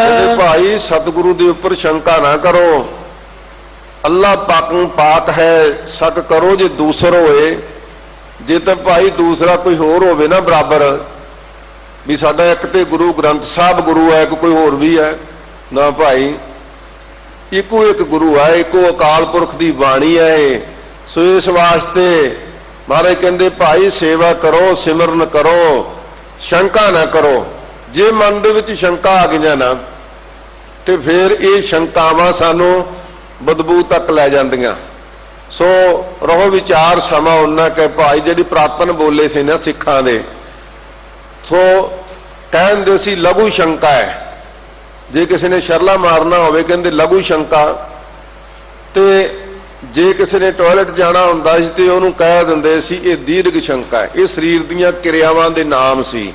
Speaker 2: ਕਹਿੰਦੇ ਭਾਈ ਸਤਿਗੁਰੂ ਦੇ ਉੱਪਰ ਸ਼ੰਕਾ ਨਾ ਕਰੋ। ਅੱਲਾ ਪਾਕੋਂ ਪਾਕ ਹੈ, ਸ਼ੱਕ ਕਰੋ ਜੇ ਦੂਸਰ ਹੋਏ। ਜੇ ਤਾਂ ਭਾਈ ਦੂਸਰਾ ਕੋਈ ਹੋਰ ਹੋਵੇ ਨਾ ਬਰਾਬਰ, ਵੀ ਸਾਡਾ ਇੱਕ ਤੇ ਗੁਰੂ ਗ੍ਰੰਥ ਸਾਹਿਬ ਗੁਰੂ ਹੈ, ਕੋਈ ਹੋਰ ਵੀ ਹੈ ਨਾ ਭਾਈ, ਇੱਕੋ ਇੱਕ ਗੁਰੂ ਹੈ, ਇੱਕੋ ਅਕਾਲ ਪੁਰਖ ਦੀ ਬਾਣੀ ਹੈ। ਸੋ ਇਸ ਵਾਸਤੇ ਮਹਾਰਾਜ ਕਹਿੰਦੇ ਭਾਈ ਸੇਵਾ ਕਰੋ, ਸਿਮਰਨ ਕਰੋ, ਸ਼ੰਕਾ ਨਾ ਕਰੋ। ਜੇ ਮਨ ਦੇ ਵਿੱਚ ਸ਼ੰਕਾ ਆ ਗਈਆਂ ਨਾ ਤੇ ਫਿਰ ਇਹ ਸ਼ੰਕਾਵਾਂ ਸਾਨੂੰ ਬਦਬੂ ਤੱਕ ਲੈ ਜਾਂਦੀਆਂ। ਸੋ ਰਹੋ ਵਿਚਾਰ ਸਮਾਂ ਉਹਨਾਂ ਕਿ ਭਾਈ ਜਿਹੜੀ ਪ੍ਰਾਤਨ ਬੋਲੇ ਸੀ ਨਾ ਸਿੱਖਾਂ ਦੇ, ਸੋ ਕਹਿੰਦੇ ਸੀ ਲਘੂ ਸ਼ੰਕਾ ਹੈ। ਜੇ ਕਿਸੇ ਨੇ ਸ਼ਰਲਾ ਮਾਰਨਾ ਹੋਵੇ ਕਹਿੰਦੇ ਲਘੂ ਸ਼ੰਕਾ, ਤੇ ਜੇ ਕਿਸੇ ਨੇ ਟਾਇਲਟ ਜਾਣਾ ਹੁੰਦਾ ਸੀ ਤੇ ਉਹਨੂੰ ਕਹਿ ਦਿੰਦੇ ਸੀ ਇਹ ਦੀਰਘ ਸ਼ੰਕਾ ਹੈ। ਇਹ ਸਰੀਰ ਦੀਆਂ ਕਿਰਿਆਵਾਂ ਦੇ ਨਾਮ ਸੀ।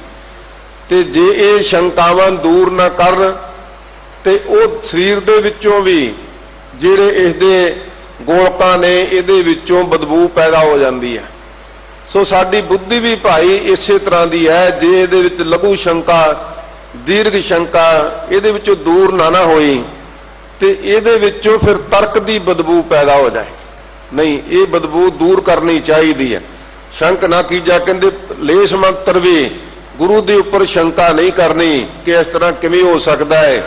Speaker 2: ਤੇ ਜੇ ਇਹ ਸ਼ੰਕਾਵਾਂ ਦੂਰ ਨਾ ਕਰਨ ਤੇ ਉਹ ਸਰੀਰ ਦੇ ਵਿੱਚੋਂ ਵੀ ਜਿਹੜੇ ਇਸਦੇ ਗੋਲਕਾਂ ਨੇ ਇਹਦੇ ਵਿੱਚੋਂ ਬਦਬੂ ਪੈਦਾ ਹੋ ਜਾਂਦੀ ਹੈ। ਸੋ ਸਾਡੀ ਬੁੱਧੀ ਵੀ ਭਾਈ ਇਸੇ ਤਰ੍ਹਾਂ ਦੀ ਹੈ। ਜੇ ਇਹਦੇ ਵਿੱਚ ਲਘੂ ਸ਼ੰਕਾ, ਦੀਰਘ ਸ਼ੰਕਾ ਇਹਦੇ ਵਿੱਚੋਂ ਦੂਰ ਨਾ ਹੋਈ ਤੇ ਇਹਦੇ ਵਿੱਚੋਂ ਫਿਰ ਤਰਕ ਦੀ ਬਦਬੂ ਪੈਦਾ ਹੋ ਜਾਏ। ਨਹੀਂ, ਇਹ ਬਦਬੂ ਦੂਰ ਕਰਨੀ ਚਾਹੀਦੀ ਹੈ। ਸ਼ੰਕ ਨਾ ਕੀਜਾ, ਕਹਿੰਦੇ ਲੇਸ ਮੰਤਰ ਵੀ ਗੁਰੂ ਦੇ ਉੱਪਰ ਸ਼ੰਕਾ ਨਹੀਂ ਕਰਨੀ ਕਿ ਇਸ ਤਰ੍ਹਾਂ ਕਿਵੇਂ ਹੋ ਸਕਦਾ ਹੈ।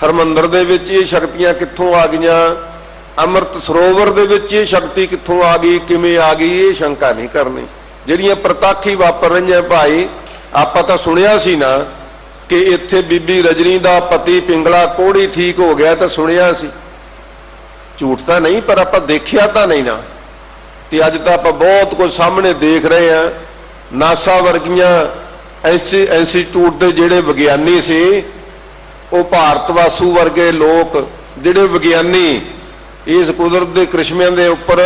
Speaker 2: ਹਰਮੰਦਰ ਦੇ ਵਿੱਚ ਇਹ ਸ਼ਕਤੀਆਂ ਕਿੱਥੋਂ ਆ ਗਈਆਂ, ਅੰਮ੍ਰਿਤ ਸਰੋਵਰ ਦੇ ਵਿੱਚ ਇਹ ਸ਼ਕਤੀ ਕਿੱਥੋਂ ਆ ਗਈ, ਕਿਵੇਂ ਆ ਗਈ, ਇਹ ਸ਼ੰਕਾ ਨਹੀਂ ਕਰਨੀ। ਜਿਹੜੀਆਂ ਪ੍ਰਤੱਖ ਹੀ ਵਾਪਰ ਰਹੀਆਂ ਭਾਈ, ਆਪਾਂ ਤਾਂ ਸੁਣਿਆ ਸੀ ਨਾ ਕਿ ਇੱਥੇ ਬੀਬੀ ਰਜਨੀ ਦਾ ਪਤੀ ਪਿੰਗਲਾ ਕੋਹੜੀ ਠੀਕ ਹੋ ਗਿਆ, ਤਾਂ ਸੁਣਿਆ ਸੀ, ਝੂਠ ਤਾਂ ਨਹੀਂ, ਪਰ ਆਪਾਂ ਦੇਖਿਆ ਤਾਂ ਨਹੀਂ ਨਾ। ਤੇ ਅੱਜ ਤਾਂ ਆਪਾਂ ਬਹੁਤ ਕੁਝ ਸਾਹਮਣੇ ਦੇਖ ਰਹੇ ਹਾਂ। ਨਾਸਾ ਵਰਗੀਆਂ ਇੰਸਟੀਚਿਊਟ ਦੇ ਜਿਹੜੇ ਵਿਗਿਆਨੀ ਸੀ, ਉਹ ਭਾਰਤ ਵਾਸੂ ਵਰਗੇ ਲੋਕ ਜਿਹੜੇ ਵਿਗਿਆਨੀ ਇਸ ਕੁਦਰਤ ਦੇ ਕ੍ਰਿਸ਼ਮਿਆਂ ਦੇ ਉੱਪਰ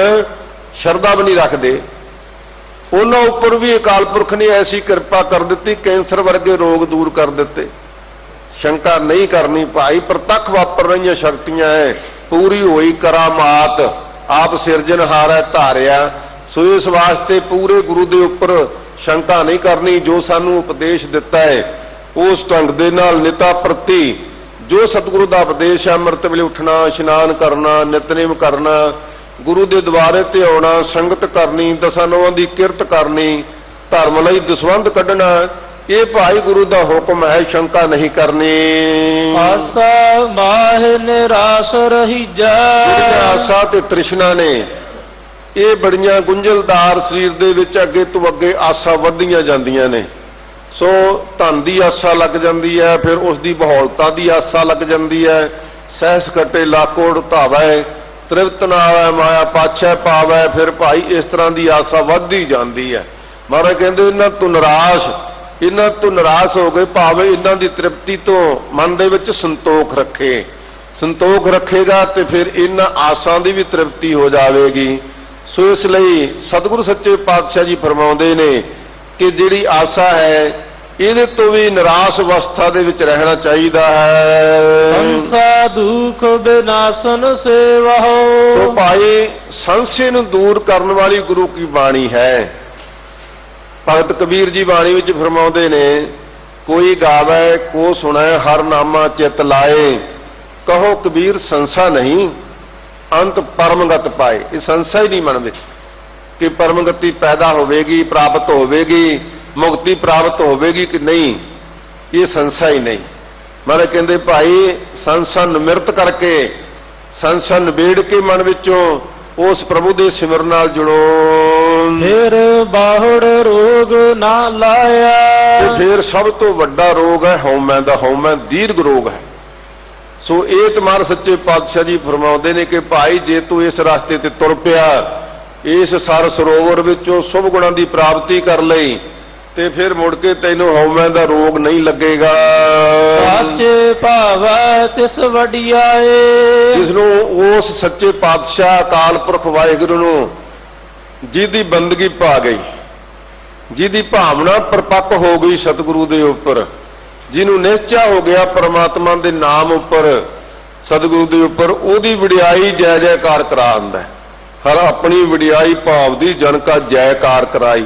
Speaker 2: ਸ਼ਰਧਾ ਵੀ ਨਹੀਂ ਰੱਖਦੇ, ਉਹਨਾਂ ਉੱਪਰ ਵੀ ਅਕਾਲ ਪੁਰਖ ਨੇ ਐਸੀ ਕਿਰਪਾ ਕਰ ਦਿੱਤੀ, ਕੈਂਸਰ ਵਰਗੇ ਰੋਗ ਦੂਰ ਕਰ ਦਿੱਤੇ। ਸ਼ੰਕਾ ਨਹੀਂ ਕਰਨੀ ਭਾਈ, ਪ੍ਰਤੱਖ ਵਾਪਰ ਰਹੀਆਂ ਸ਼ਕਤੀਆਂ ਹੈ। ਪੂਰੀ ਹੋਈ ਕਰਾਮਾਤ, ਆਪ ਸਿਰਜਣਹਾਰ ਹੈ ਧਾਰਿਆ। ਸੋ ਇਸ ਵਾਸਤੇ ਪੂਰੇ ਗੁਰੂ ਦੇ ਉੱਪਰ ਸ਼ੰਕਾ ਨਹੀਂ ਕਰਨੀ। ਜੋ ਸਾਨੂੰ ਉਪਦੇਸ਼ ਦਿੱਤਾ ਹੈ ਉਸ ਢੰਗ ਦੇ ਨਾਲ ਨਿਤਾ ਪ੍ਰਤੀ ਜੋ ਸਤਿਗੁਰੂ ਦਾ ਉਪਦੇਸ਼ ਹੈ, ਅੰਮ੍ਰਿਤ ਵੇਲੇ ਉੱਠਣਾ, ਇਸ਼ਨਾਨ ਕਰਨਾ, ਨਿਤਨੇਮ ਕਰਨਾ, ਗੁਰੂ ਦੇ ਦੁਆਰੇ ਤੇ ਆਉਣਾ, ਸੰਗਤ ਕਰਨੀ, ਦਸਾਂ ਨੌਆਂ ਦੀ ਕਿਰਤ ਕਰਨੀ, ਧਰਮ ਲਈ ਦਸਵੰਧ ਕੱਢਣਾ, ਇਹ ਭਾਈ ਗੁਰੂ ਦਾ ਹੁਕਮ ਹੈ, ਸ਼ੰਕਾ ਨਹੀਂ ਕਰਨੀ।
Speaker 3: ਆਸਾ ਮਾਹਿ ਨਿਰਾਸ ਰਹੀਜੈ।
Speaker 2: ਆਸਾ ਤੇ ਤ੍ਰਿਸ਼ਨਾ ਨੇ ਇਹ ਬੜੀਆਂ ਗੁੰਝਲਦਾਰ ਸਰੀਰ ਦੇ ਵਿੱਚ ਅੱਗੇ ਤੋਂ ਅੱਗੇ ਆਸਾ ਵੱਧਦੀਆਂ ਜਾਂਦੀਆਂ ਨੇ। ਸੋ ਧਨ ਦੀ ਆਸਾ ਲੱਗ ਜਾਂਦੀ ਹੈ, ਫਿਰ ਉਸ ਦੀ ਬਹੌਲਤਾ ਦੀ ਆਸਾ ਲੱਗ ਜਾਂਦੀ ਹੈ। ਸਹਿਸ ਘਟੇ ਲਾਕੋੜ ਧਾਵੈ, ਤ੍ਰਿਪਤ ਨਾ ਆਵੈ ਮਾਇਆ ਪਾਛੈ ਪਾਵੈ। ਫਿਰ ਭਾਈ ਇਸ ਤਰ੍ਹਾਂ ਦੀ ਆਸਾ ਵੱਧਦੀ ਜਾਂਦੀ ਹੈ। ਮਹਾਰਾਜ ਕਹਿੰਦੇ ਇਹਨਾਂ ਤੋਂ ਨਿਰਾਸ਼ ਹੋ ਗਏ, ਭਾਵੇਂ ਇਹਨਾਂ ਦੀ ਤ੍ਰਿਪਤੀ ਤੋਂ ਮਨ ਦੇ ਵਿੱਚ ਸੰਤੋਖ ਰੱਖੇ। ਸੰਤੋਖ ਰੱਖੇਗਾ ਤੇ ਫਿਰ ਇਹਨਾਂ ਆਸਾਂ ਦੀ ਵੀ ਤ੍ਰਿਪਤੀ ਹੋ ਜਾਵੇਗੀ। ਸੋ ਇਸ ਲਈ ਸਤਿਗੁਰੂ ਸੱਚੇ ਪਾਤਸ਼ਾਹ ਜੀ ਫਰਮਾਉਂਦੇ ਨੇ ਕਿ ਜਿਹੜੀ ਆਸਾ ਹੈ ਇਹਦੇ ਤੋਂ ਵੀ ਨਿਰਾਸ਼ ਅਵਸਥਾ ਦੇ ਵਿੱਚ ਰਹਿਣਾ ਚਾਹੀਦਾ ਹੈ।
Speaker 3: ਸੰਸਾ ਦੁਖ ਬਿਨਾਸਨ ਸੇਵਹੁ।
Speaker 2: ਸੋ ਭਾਈ ਸੰਸ਼ੇ ਨੂੰ ਦੂਰ ਕਰਨ ਵਾਲੀ ਗੁਰੂ ਕੀ ਬਾਣੀ ਹੈ। ਭਗਤ ਕਬੀਰ ਜੀ ਬਾਣੀ ਵਿੱਚ ਫਰਮਾਉਂਦੇ ਨੇ, ਕੋਈ ਗਾਵੇ ਕੋ ਸੁਣੈ ਹਰ ਨਾਮਾ ਚਿਤ ਲਾਏ, ਕਹੋ ਕਬੀਰ ਸੰਸਾ ਨਹੀਂ ਅੰਤ ਪਰਮਗਤ ਪਾਏ। ਇਹ ਸੰਸਾ ਹੀ ਨਹੀਂ ਮਨ ਵਿੱਚ ਕਿ ਪਰਮਗਤੀ ਪੈਦਾ ਹੋਵੇਗੀ, ਪ੍ਰਾਪਤ ਹੋਵੇਗੀ, ਮੁਕਤੀ ਪ੍ਰਾਪਤ ਹੋਵੇਗੀ ਕਿ ਨਹੀਂ, ਇਹ ਸੰਸਾ ਹੀ ਨਹੀਂ। ਮਹਾਰਾਜ ਕਹਿੰਦੇ ਭਾਈ ਸੰਸਾ ਨਿਮਰਤ ਕਰਕੇ, ਸੰਸਾ ਨਿਬੇੜ ਕੇ ਮਨ ਵਿੱਚੋਂ ਉਸ ਪ੍ਰਭੂ ਦੇ ਸਿਮਰਨ ਨਾਲ ਜੁੜੋ।
Speaker 3: ਫਿਰ ਬਾਹੁੜ ਰੋਗ ਨਾ ਲਾਇਆ।
Speaker 2: ਤੇ ਫਿਰ ਸਭ ਤੋਂ ਵੱਡਾ ਰੋਗ ਹੈ ਹਉਮੈ ਦਾ। ਹਉਮੈ ਦੀਰਘ ਰੋਗ ਹੈ। ਸੋ ਇਹ ਤੁਮਾਰ ਸੱਚੇ ਪਾਤਸ਼ਾਹ ਜੀ ਫਰਮਾਉਂਦੇ ਨੇ ਕਿ ਭਾਈ ਜੇ ਤੂੰ ਇਸ ਰਸਤੇ ਤੇ ਤੁਰ ਪਿਆ, ਇਸ ਸਰ ਸਰੋਵਰ ਵਿੱਚੋਂ ਸ਼ੁਭ ਗੁਣਾਂ ਦੀ ਪ੍ਰਾਪਤੀ ਕਰ ਲਈ, ਤੇ ਫਿਰ ਮੁੜ ਕੇ ਤੈਨੂੰ ਹਉਮੈ ਦਾ ਰੋਗ ਨਹੀਂ ਲੱਗੇਗਾ।
Speaker 3: ਸੱਚੇ ਭਾਵੈ ਤਿਸ ਵਡਿਆਏ।
Speaker 2: ਜਿਸ ਨੂੰ ਉਸ ਸੱਚੇ ਪਾਤਸ਼ਾਹ ਅਕਾਲ ਪੁਰਖ ਵਾਹਿਗੁਰੂ ਨੂੰ ਜਿਹਦੀ ਬੰਦਗੀ ਪਾ ਗਈ, ਜਿਹਦੀ ਭਾਵਨਾ ਪਰਪੱਕ ਹੋ ਗਈ ਸਤਿਗੁਰੂ ਦੇ ਉੱਪਰ, ਜਿਹਨੂੰ ਨਿਸ਼ਚਾ ਹੋ ਗਿਆ ਪਰਮਾਤਮਾ ਦੇ ਨਾਮ ਉੱਪਰ, ਸਤਿਗੁਰੂ ਦੇ ਉੱਪਰ, ਉਹਦੀ ਵਡਿਆਈ ਜੈ ਜੈਕਾਰ ਕਰਾ ਦਿੰਦਾ। ਹਰ ਆਪਣੀ ਵਡਿਆਈ ਭਾਵ ਦੀ ਜਨ ਕਾ ਜੈਕਾਰ ਕਰਾਈ।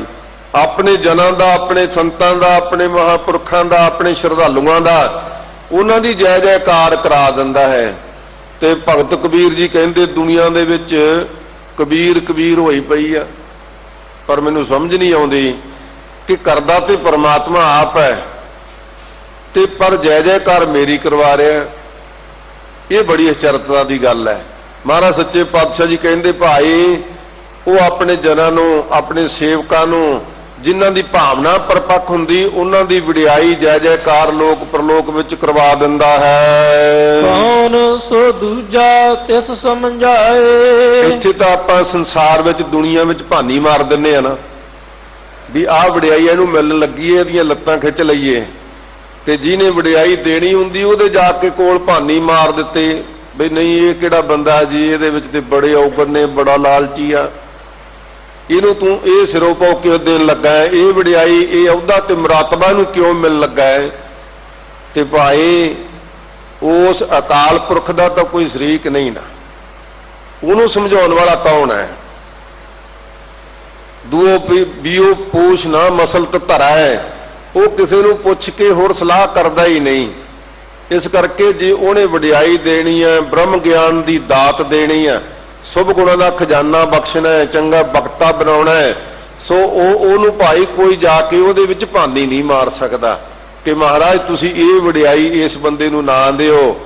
Speaker 2: ਆਪਣੇ ਜਨਾਂ ਦਾ, ਆਪਣੇ ਸੰਤਾਂ ਦਾ, ਆਪਣੇ ਮਹਾਂਪੁਰਖਾਂ ਦਾ, ਆਪਣੇ ਸ਼ਰਧਾਲੂਆਂ ਦਾ, ਉਹਨਾਂ ਦੀ ਜੈ ਜੈਕਾਰ ਕਰਾ ਦਿੰਦਾ ਹੈ। ਤੇ ਭਗਤ ਕਬੀਰ ਜੀ ਕਹਿੰਦੇ ਦੁਨੀਆ ਦੇ ਵਿੱਚ ਕਬੀਰ ਕਬੀਰ ਹੋਈ ਪਈ ਆ, ਪਰ ਮੈਨੂੰ ਸਮਝ ਨਹੀਂ ਆਉਂਦੀ ਕਿ ਕਰਦਾ ਤੇ ਪਰਮਾਤਮਾ ਆਪ ਹੈ, ਤੇ ਪਰ ਜੈ ਜੈਕਾਰ ਮੇਰੀ ਕਰਵਾ ਰਿਹਾ। ਇਹ ਬੜੀ ਅਚਰਜਤਾ ਦੀ ਗੱਲ ਹੈ। ਮਹਾਰਾਜ ਸੱਚੇ ਪਾਤਸ਼ਾਹ ਜੀ ਕਹਿੰਦੇ ਭਾਈ ਉਹ ਆਪਣੇ ਜਨਾਂ ਨੂੰ, ਆਪਣੇ ਸੇਵਕਾਂ ਨੂੰ, ਜਿਨ੍ਹਾਂ ਦੀ ਭਾਵਨਾ ਪਰਪੱਕ ਹੁੰਦੀ, ਉਹਨਾਂ ਦੀ ਵਡਿਆਈ ਜੈ ਜੈਕਾਰ ਲੋਕ ਪ੍ਰਲੋਕ ਵਿੱਚ ਕਰਵਾ ਦਿੰਦਾ ਹੈ।
Speaker 3: ਕੌਣ ਸੋ ਦੂਜਾ ਤਿਸ ਸਮਝਾਏ।
Speaker 2: ਇੱਥੇ ਤਾਂ ਆਪਾਂ ਸੰਸਾਰ ਵਿੱਚ, ਦੁਨੀਆ ਵਿੱਚ ਭਾਨੀ ਮਾਰ ਦਿੰਨੇ ਆ ਨਾ ਵੀ ਆਹ ਵਡਿਆਈ ਇਹਨੂੰ ਮਿਲਣ ਲੱਗੀ ਹੈ, ਇਹਦੀਆਂ ਲੱਤਾਂ ਖਿੱਚ ਲਈਏ, ਤੇ ਜਿਹਨੇ ਵਡਿਆਈ ਦੇਣੀ ਹੁੰਦੀ ਉਹਦੇ ਜਾ ਕੇ ਕੋਲ ਭਾਨੀ ਮਾਰ ਦਿੱਤੇ ਬਈ ਨਹੀਂ ਇਹ ਕਿਹੜਾ ਬੰਦਾ ਜੀ, ਇਹਦੇ ਵਿੱਚ ਤੇ ਬੜੇ ਔਗਣ ਨੇ, ਬੜਾ ਲਾਲਚੀ ਆ, ਇਹਨੂੰ ਤੂੰ ਇਹ ਸਿਰੋਂ ਪਾਉ ਕਿਉਂ ਦੇਣ ਲੱਗਾ ਹੈ, ਇਹ ਵਡਿਆਈ, ਇਹ ਅਹੁਦਾ ਤੇ ਮਰਾਤਬਾ ਨੂੰ ਕਿਉਂ ਮਿਲਣ ਲੱਗਾ ਹੈ। ਤੇ ਭਾਈ ਉਸ ਅਕਾਲ ਪੁਰਖ ਦਾ ਤਾਂ ਕੋਈ ਸ਼ਰੀਕ ਨਹੀਂ ਨਾ, ਉਹਨੂੰ ਸਮਝਾਉਣ ਵਾਲਾ ਕੌਣ ਹੈ। ਦੂਓ ਬੀਓ ਪੂਛ ਨਾ ਮਸਲਤ ਧਰੈ, ਉਹ ਕਿਸੇ ਨੂੰ ਪੁੱਛ ਕੇ ਹੋਰ ਸਲਾਹ ਕਰਦਾ ਹੀ ਨਹੀਂ। ਇਸ ਕਰਕੇ ਜੇ ਉਹਨੇ ਵਡਿਆਈ ਦੇਣੀ ਹੈ, ਬ੍ਰਹਮ ਗਿਆਨ ਦੀ ਦਾਤ ਦੇਣੀ ਹੈ, ਸ਼ੁਭ ਗੁਣਾਂ ਦਾ ਖਜ਼ਾਨਾ ਬਖਸ਼ਣਾ ਹੈ, ਚੰਗਾ ਬਖਤਾ ਬਣਾਉਣਾ ਹੈ, ਸੋ ਉਹਨੂੰ ਭਾਈ ਕੋਈ ਜਾ ਕੇ ਉਹਦੇ ਵਿੱਚ ਭਾਨੀ ਨਹੀਂ ਮਾਰ ਸਕਦਾ ਕਿ ਮਹਾਰਾਜ ਤੁਸੀਂ ਇਹ ਵਡਿਆਈ ਇਸ ਬੰਦੇ ਨੂੰ ਨਾ ਦਿਓ,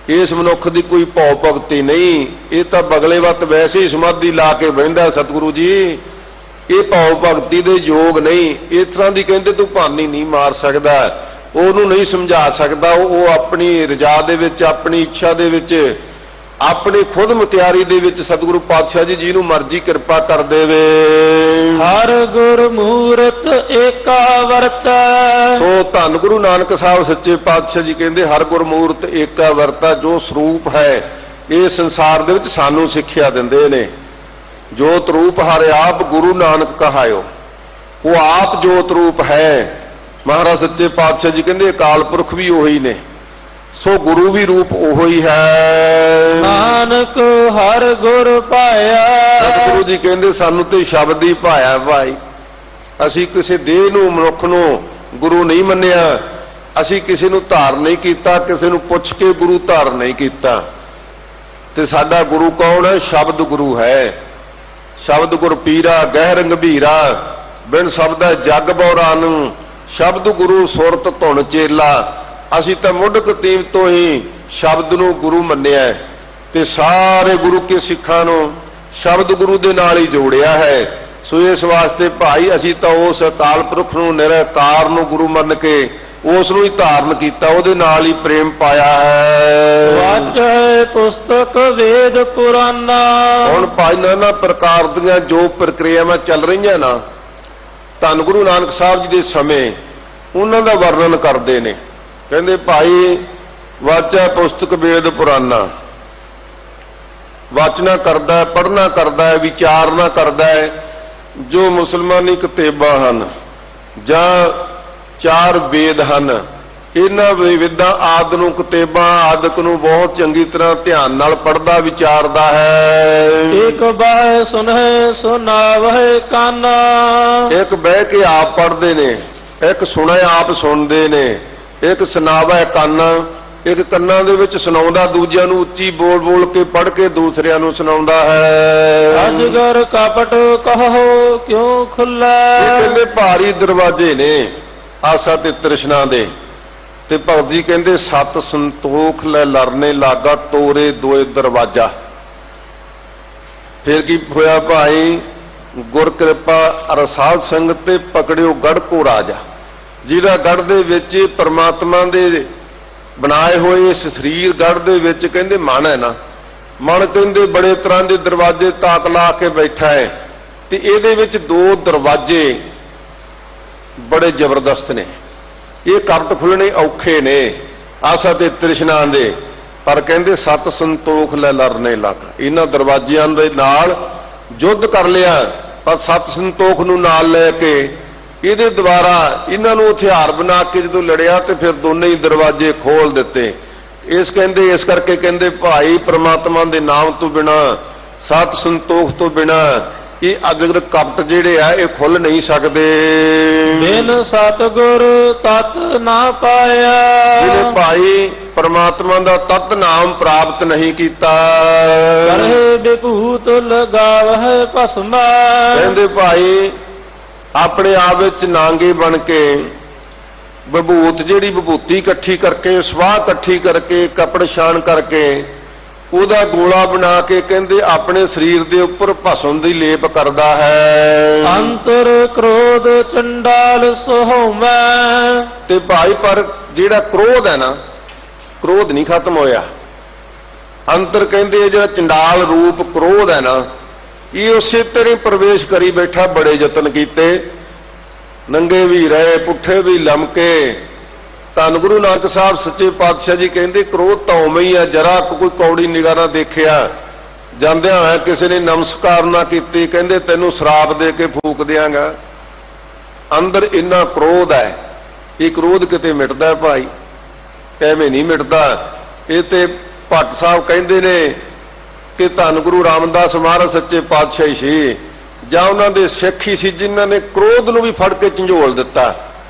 Speaker 2: ਇਸ ਮਨੁੱਖ ਦੀ ਕੋਈ ਭਉ ਭਗਤੀ ਨਹੀਂ, ਇਹ ਤਾਂ ਬਗਲੇ ਵਕਤ ਵੈਸੇ ਹੀ ਸਮਾਧੀ ਲਾ ਕੇ ਬਹਿੰਦਾ ਸਤਿਗੁਰੂ ਜੀ, ਇਹ ਭਉ ਭਗਤੀ ਦੇ ਯੋਗ ਨਹੀਂ। ਇਸ ਤਰ੍ਹਾਂ ਦੀ ਕਹਿੰਦੇ ਤੂੰ ਭਾਨੀ ਨਹੀਂ ਮਾਰ ਸਕਦਾ, ਉਹਨੂੰ ਨਹੀਂ ਸਮਝਾ ਸਕਦਾ। ਉਹ ਆਪਣੀ ਰਜਾ ਦੇ ਵਿੱਚ, ਆਪਣੀ ਇੱਛਾ ਦੇ ਵਿੱਚ, ਆਪਣੀ ਖੁਦ ਮੁਖਤਿਆਰੀ ਦੇ ਵਿੱਚ ਸਤਿਗੁਰੂ ਪਾਤਸ਼ਾਹ ਜੀ ਜਿਹਨੂੰ ਮਰਜ਼ੀ ਕਿਰਪਾ ਕਰ ਦੇਵੇ।
Speaker 3: ਹਰ ਗੁਰ ਮੂਰਤ ਏਕਾ ਵਰਤੈ।
Speaker 2: ਸੋ ਧੰਨ ਗੁਰੂ ਨਾਨਕ ਸਾਹਿਬ ਸੱਚੇ ਪਾਤਸ਼ਾਹ ਜੀ ਕਹਿੰਦੇ ਹਰ ਗੁਰ ਮੂਰਤ ਏਕਾ ਵਰਤੈ। ਜੋ ਸਰੂਪ ਹੈ ਇਹ ਸੰਸਾਰ ਦੇ ਵਿੱਚ ਸਾਨੂੰ ਸਿੱਖਿਆ ਦਿੰਦੇ ਨੇ। ਜੋਤ ਰੂਪ ਹਰਿ ਆਪ ਗੁਰੂ ਨਾਨਕ ਕਹਾਇਓ, ਉਹ ਆਪ ਜੋਤ ਰੂਪ ਹੈ। ਮਹਾਰਾਜ ਸੱਚੇ ਪਾਤਸ਼ਾਹ ਜੀ ਕਹਿੰਦੇ ਅਕਾਲ ਪੁਰਖ ਵੀ ਉਹੀ ਨੇ, ਸੋ ਗੁਰੂ ਵੀ ਰੂਪ ਉਹੀ ਹੈ।
Speaker 3: ਨਾਨਕ ਨਾਨਕ ਹਰ ਗੁਰ ਪਾਇਆ।
Speaker 2: ਸਤਿਗੁਰੂ ਜੀ ਕਹਿੰਦੇ ਸਾਨੂੰ ਤੇ ਸ਼ਬਦ ਹੀ ਭਾਇਆ ਭਾਈ। ਅਸੀਂ ਕਿਸੇ ਦੇਹ ਨੂੰ ਮਨੁੱਖ ਨੂੰ ਗੁਰੂ ਨਹੀਂ ਮੰਨਿਆ, ਅਸੀਂ ਕਿਸੇ ਨੂੰ ਧਾਰਨ ਨਹੀਂ ਕੀਤਾ, ਕਿਸੇ ਨੂੰ ਪੁੱਛ ਕੇ ਗੁਰੂ ਧਾਰਨ ਨਹੀਂ ਕੀਤਾ। ਤੇ ਸਾਡਾ ਗੁਰੂ ਕੌਣ ਹੈ? ਸ਼ਬਦ ਗੁਰੂ ਹੈ। ਸ਼ਬਦ ਗੁਰ ਪੀਰਾ ਗਹਿਰ ਗੰਭੀਰਾ, ਬਿਨ ਸ਼ਬਦ ਜਗ ਬਉਰਾਨੂੰ, ਸ਼ਬਦ ਗੁਰੂ ਸੁਰਤ ਧੁਨ ਚੇਲਾ। ਅਸੀਂ ਤਾਂ ਮੁੱਢ ਕਤੀਮ ਤੋਂ ਹੀ ਸ਼ਬਦ ਨੂੰ ਗੁਰੂ ਮੰਨਿਆ ਤੇ ਸਾਰੇ ਗੁਰੂ ਕੇ ਸਿੱਖਾਂ ਨੂੰ ਸ਼ਬਦ ਗੁਰੂ ਦੇ ਨਾਲ ਹੀ ਜੋੜਿਆ ਹੈ। ਸੋ ਇਸ ਵਾਸਤੇ ਭਾਈ ਅਸੀਂ ਤਾਂ ਉਸ ਅਕਾਲ ਪੁਰਖ ਨੂੰ ਨਿਰੰਕਾਰ ਨੂੰ ਗੁਰੂ ਮੰਨ ਕੇ ਉਸ ਨੂੰ ਹੀ ਧਾਰਨ ਕੀਤਾ, ਉਹਦੇ ਨਾਲ ਹੀ ਪ੍ਰੇਮ ਪਾਇਆ ਹੈ।
Speaker 3: ਵਾਚੈ ਪੁਸਤਕ ਵੇਦ ਪੁਰਾਨਾ।
Speaker 2: ਹੁਣ ਭਾਈ ਨਾਨਾ ਪ੍ਰਕਾਰ ਦੀਆਂ ਜੋ ਪ੍ਰਕਿਰਿਆਵਾਂ ਚੱਲ ਰਹੀਆਂ ਨਾ, ਧੰਨ ਗੁਰੂ ਨਾਨਕ ਸਾਹਿਬ ਜੀ ਦੇ ਸਮੇਂ ਉਹਨਾਂ ਦਾ ਵਰਣਨ ਕਰਦੇ ਨੇ। ਕਹਿੰਦੇ ਭਾਈ ਵਾਚੈ ਪੁਸਤਕ ਵੇਦ ਪੁਰਾਨਾ, ਵਾਚਨਾ ਕਰਦਾ, ਪੜ੍ਹਨਾ ਕਰਦਾ, ਵਿਚਾਰਨਾ ਕਰਦਾ। ਜੋ ਮੁਸਲਮਾਨੀ ਕਿਤਾਬਾਂ ਹਨ ਜਾਂ 4 ਵੇਦ ਹਨ, ਇਹਨਾਂ ਵੇਦਾਂ ਆਦਿ ਨੂੰ, ਕਿਤਾਬਾਂ ਆਦਿਕ ਨੂੰ ਬਹੁਤ ਚੰਗੀ ਤਰ੍ਹਾਂ ਧਿਆਨ ਨਾਲ ਪੜ੍ਹਦਾ ਵਿਚਾਰਦਾ ਹੈ।
Speaker 3: ਇੱਕ ਬਾਹ ਸੁਨਹਿ ਸੁਨਾਵਹਿ ਕਾਨਾ।
Speaker 2: ਇੱਕ ਬਹਿ ਕੇ ਆਪ ਪੜ੍ਹਦੇ ਨੇ, ਇੱਕ ਸੁਣੇ ਆਪ ਸੁਣਦੇ ਨੇ, ਇੱਕ ਸੁਨਾਵੈ ਕੰਨ, ਇੱਕ ਕੰਨਾਂ ਦੇ ਵਿੱਚ ਸੁਣਾਉਂਦਾ, ਦੂਜਿਆਂ ਨੂੰ ਉੱਚੀ ਬੋਲ ਬੋਲ ਕੇ ਪੜ੍ਹ ਕੇ ਦੂਸਰਿਆਂ ਨੂੰ ਸੁਣਾਉਂਦਾ ਹੈ।
Speaker 3: ਅਜਗਰ ਕਪਟ ਕਹੋ ਕਿਉਂ ਖੁੱਲਾ।
Speaker 2: ਇਹ ਕਹਿੰਦੇ ਭਾਰੀ ਦਰਵਾਜ਼ੇ ਨੇ ਆਸਾ ਤੇ ਤ੍ਰਿਸ਼ਨਾ ਦੇ। ਤੇ ਭਗਤ ਜੀ ਕਹਿੰਦੇ ਸਤ ਸੰਤੋਖ ਲੈ ਲਰਨੇ ਲਾਗਾ ਤੋਰੇ ਦੋਏ ਦਰਵਾਜ਼ਾ। ਫਿਰ ਕੀ ਹੋਇਆ ਭਾਈ? ਗੁਰ ਕਿਰਪਾ ਰਸਾਲ ਸੰਗਤ ਤੇ ਪਕੜਿਓ ਗੜ ਕੋ ਰਾਜਾ। ਜਿਹਦਾ ਗੜ ਦੇ ਵਿੱਚ ਪਰਮਾਤਮਾ ਦੇ ਬਣਾਏ ਹੋਏ ਇਸ ਸਰੀਰ ਗੜ ਦੇ ਵਿੱਚ ਕਹਿੰਦੇ ਮਨ ਹੈ ਨਾ, ਮਨ ਕਹਿੰਦੇ ਬੜੇ ਤਰ੍ਹਾਂ ਦੇ ਦਰਵਾਜ਼ੇ ਤਾਕ ਲਾ ਕੇ ਬੈਠਾ ਹੈ। ਤੇ ਇਹਦੇ ਵਿੱਚ 2 ਦਰਵਾਜ਼ੇ ਬੜੇ ਜ਼ਬਰਦਸਤ ਨੇ। ਇਹ ਕਪਟ ਖੁੱਲਣੇ ਔਖੇ ਨੇ ਆਸਾ ਤੇ ਤ੍ਰਿਸ਼ਨਾ ਦੇ, ਪਰ ਕਹਿੰਦੇ ਸਤ ਸੰਤੋਖ ਲੈ ਲਰਨੇ ਲੱਗ। ਇਹਨਾਂ ਦਰਵਾਜ਼ਿਆਂ ਦੇ ਨਾਲ ਯੁੱਧ ਕਰ ਲਿਆ, ਪਰ ਸਤ ਸੰਤੋਖ ਨੂੰ ਨਾਲ ਲੈ ਕੇ ਇਹਦੇ ਦੁਆਰਾ ਇਹਨਾਂ ਨੂੰ ਹਥਿਆਰ ਬਣਾ ਕੇ ਜਦੋਂ ਲੜਿਆ ਤੇ ਫਿਰ ਦੋਨੇ ਹੀ ਦਰਵਾਜ਼ੇ ਖੋਲ ਦਿੱਤੇ। ਇਸ ਕਰਕੇ ਕਹਿੰਦੇ ਭਾਈ ਪ੍ਰਮਾਤਮਾ ਦੇ ਨਾਮ ਤੋਂ ਬਿਨਾ, ਸਤ ਸੰਤੋਖ ਤੋਂ ਬਿਨਾ ਇਹ ਅਜਗਰ ਕਪਟ ਜਿਹੜੇ ਆ ਇਹ ਖੁੱਲ ਨਹੀਂ ਸਕਦੇ।
Speaker 3: ਬਿਨ ਸਤਿਗੁਰ ਤਤ ਨਾ ਪਾਇਆ।
Speaker 2: ਜਿਹੜੇ ਭਾਈ ਪਰਮਾਤਮਾ ਦਾ ਤਤ ਨਾਮ ਪ੍ਰਾਪਤ ਨਹੀਂ ਕੀਤਾ।
Speaker 3: ਕਰਹਿ ਵਿਭੂਤ ਲਗਾਵਹਿ ਭਸਮਾ।
Speaker 2: ਕਹਿੰਦੇ ਭਾਈ ਆਪਣੇ ਆਪ ਵਿੱਚ ਨਾਂਗੇ ਬਣ ਕੇ ਵਿਭੂਤ, ਜਿਹੜੀ ਵਿਭੂਤੀ ਇਕੱਠੀ ਕਰਕੇ, ਸਵਾਹ ਇਕੱਠੀ ਕਰਕੇ, ਕਪੜ ਛਾਣ ਕਰਕੇ ਉਹਦਾ ਗੋਲਾ ਬਣਾ ਕੇ ਕਹਿੰਦੇ ਆਪਣੇ ਸਰੀਰ ਦੇ ਉੱਪਰ ਭਸਮ ਦੀ ਲੇਪ ਕਰਦਾ ਹੈ।
Speaker 3: ਅੰਤਰ ਕ੍ਰੋਧ ਚੰਡਾਲ ਸੁਹੋਮੈ।
Speaker 2: ਤੇ ਭਾਈ ਪਰ ਜਿਹੜਾ ਕ੍ਰੋਧ ਹੈ ਨਾ, ਕ੍ਰੋਧ ਨਹੀਂ ਖਤਮ ਹੋਇਆ। ਅੰਤਰ ਕਹਿੰਦੇ ਜਿਹੜਾ ਚੰਡਾਲ ਰੂਪ ਕ੍ਰੋਧ ਹੈ ਨਾ, ਇਹ ਉਸੇ ਤਰ੍ਹਾਂ ਪ੍ਰਵੇਸ਼ ਕਰੀ ਬੈਠਾ। ਬੜੇ ਯਤਨ ਕੀਤੇ, ਨੰਗੇ ਵੀ ਰਹੇ, ਪੁੱਠੇ ਵੀ ਲਮਕੇ। ਧੰਨ ਗੁਰੂ ਨਾਨਕ ਸਾਹਿਬ ਸੱਚੇ ਪਾਤਸ਼ਾਹ ਜੀ ਕਹਿੰਦੇ ਕ੍ਰੋਧ ਤਾਂ ਉਵੇਂ ਹੀ ਆ, ਜਰਾ ਕੋਈ ਕੌੜੀ ਨਿਗਾਹ ਨਾਲ ਦੇਖਿਆ। ਜਾਂਦਿਆਂ ਹੋਇਆ ਕਿਸੇ ਨੇ ਨਮਸਕਾਰ ਨਾ ਕੀਤੀ, ਕਹਿੰਦੇ ਤੈਨੂੰ ਸ਼ਰਾਪ ਦੇ ਕੇ ਫੂਕ ਦਿਆਂਗਾ। ਅੰਦਰ ਇੰਨਾ ਕ੍ਰੋਧ ਹੈ। ਇਹ ਕ੍ਰੋਧ ਕਿਤੇ ਮਿਟਦਾ ਭਾਈ? ਐਵੇਂ ਨਹੀਂ ਮਿਟਦਾ। ਇਹ ਤੇ ਭੱਟ ਸਾਹਿਬ ਕਹਿੰਦੇ ਨੇ ਕਿ ਧੰਨ ਗੁਰੂ ਰਾਮਦਾਸ ਮਹਾਰਾਜ ਸੱਚੇ ਪਾਤਸ਼ਾਹ ਸੀ ਜਾਂ ਉਹਨਾਂ ਦੇ ਸਿੱਖ ਹੀ ਸੀ ਜਿਨ੍ਹਾਂ ਨੇ ਕ੍ਰੋਧ ਨੂੰ ਵੀ ਫੜ ਕੇ ਝੰਜੋਲ ਦਿੱਤਾ।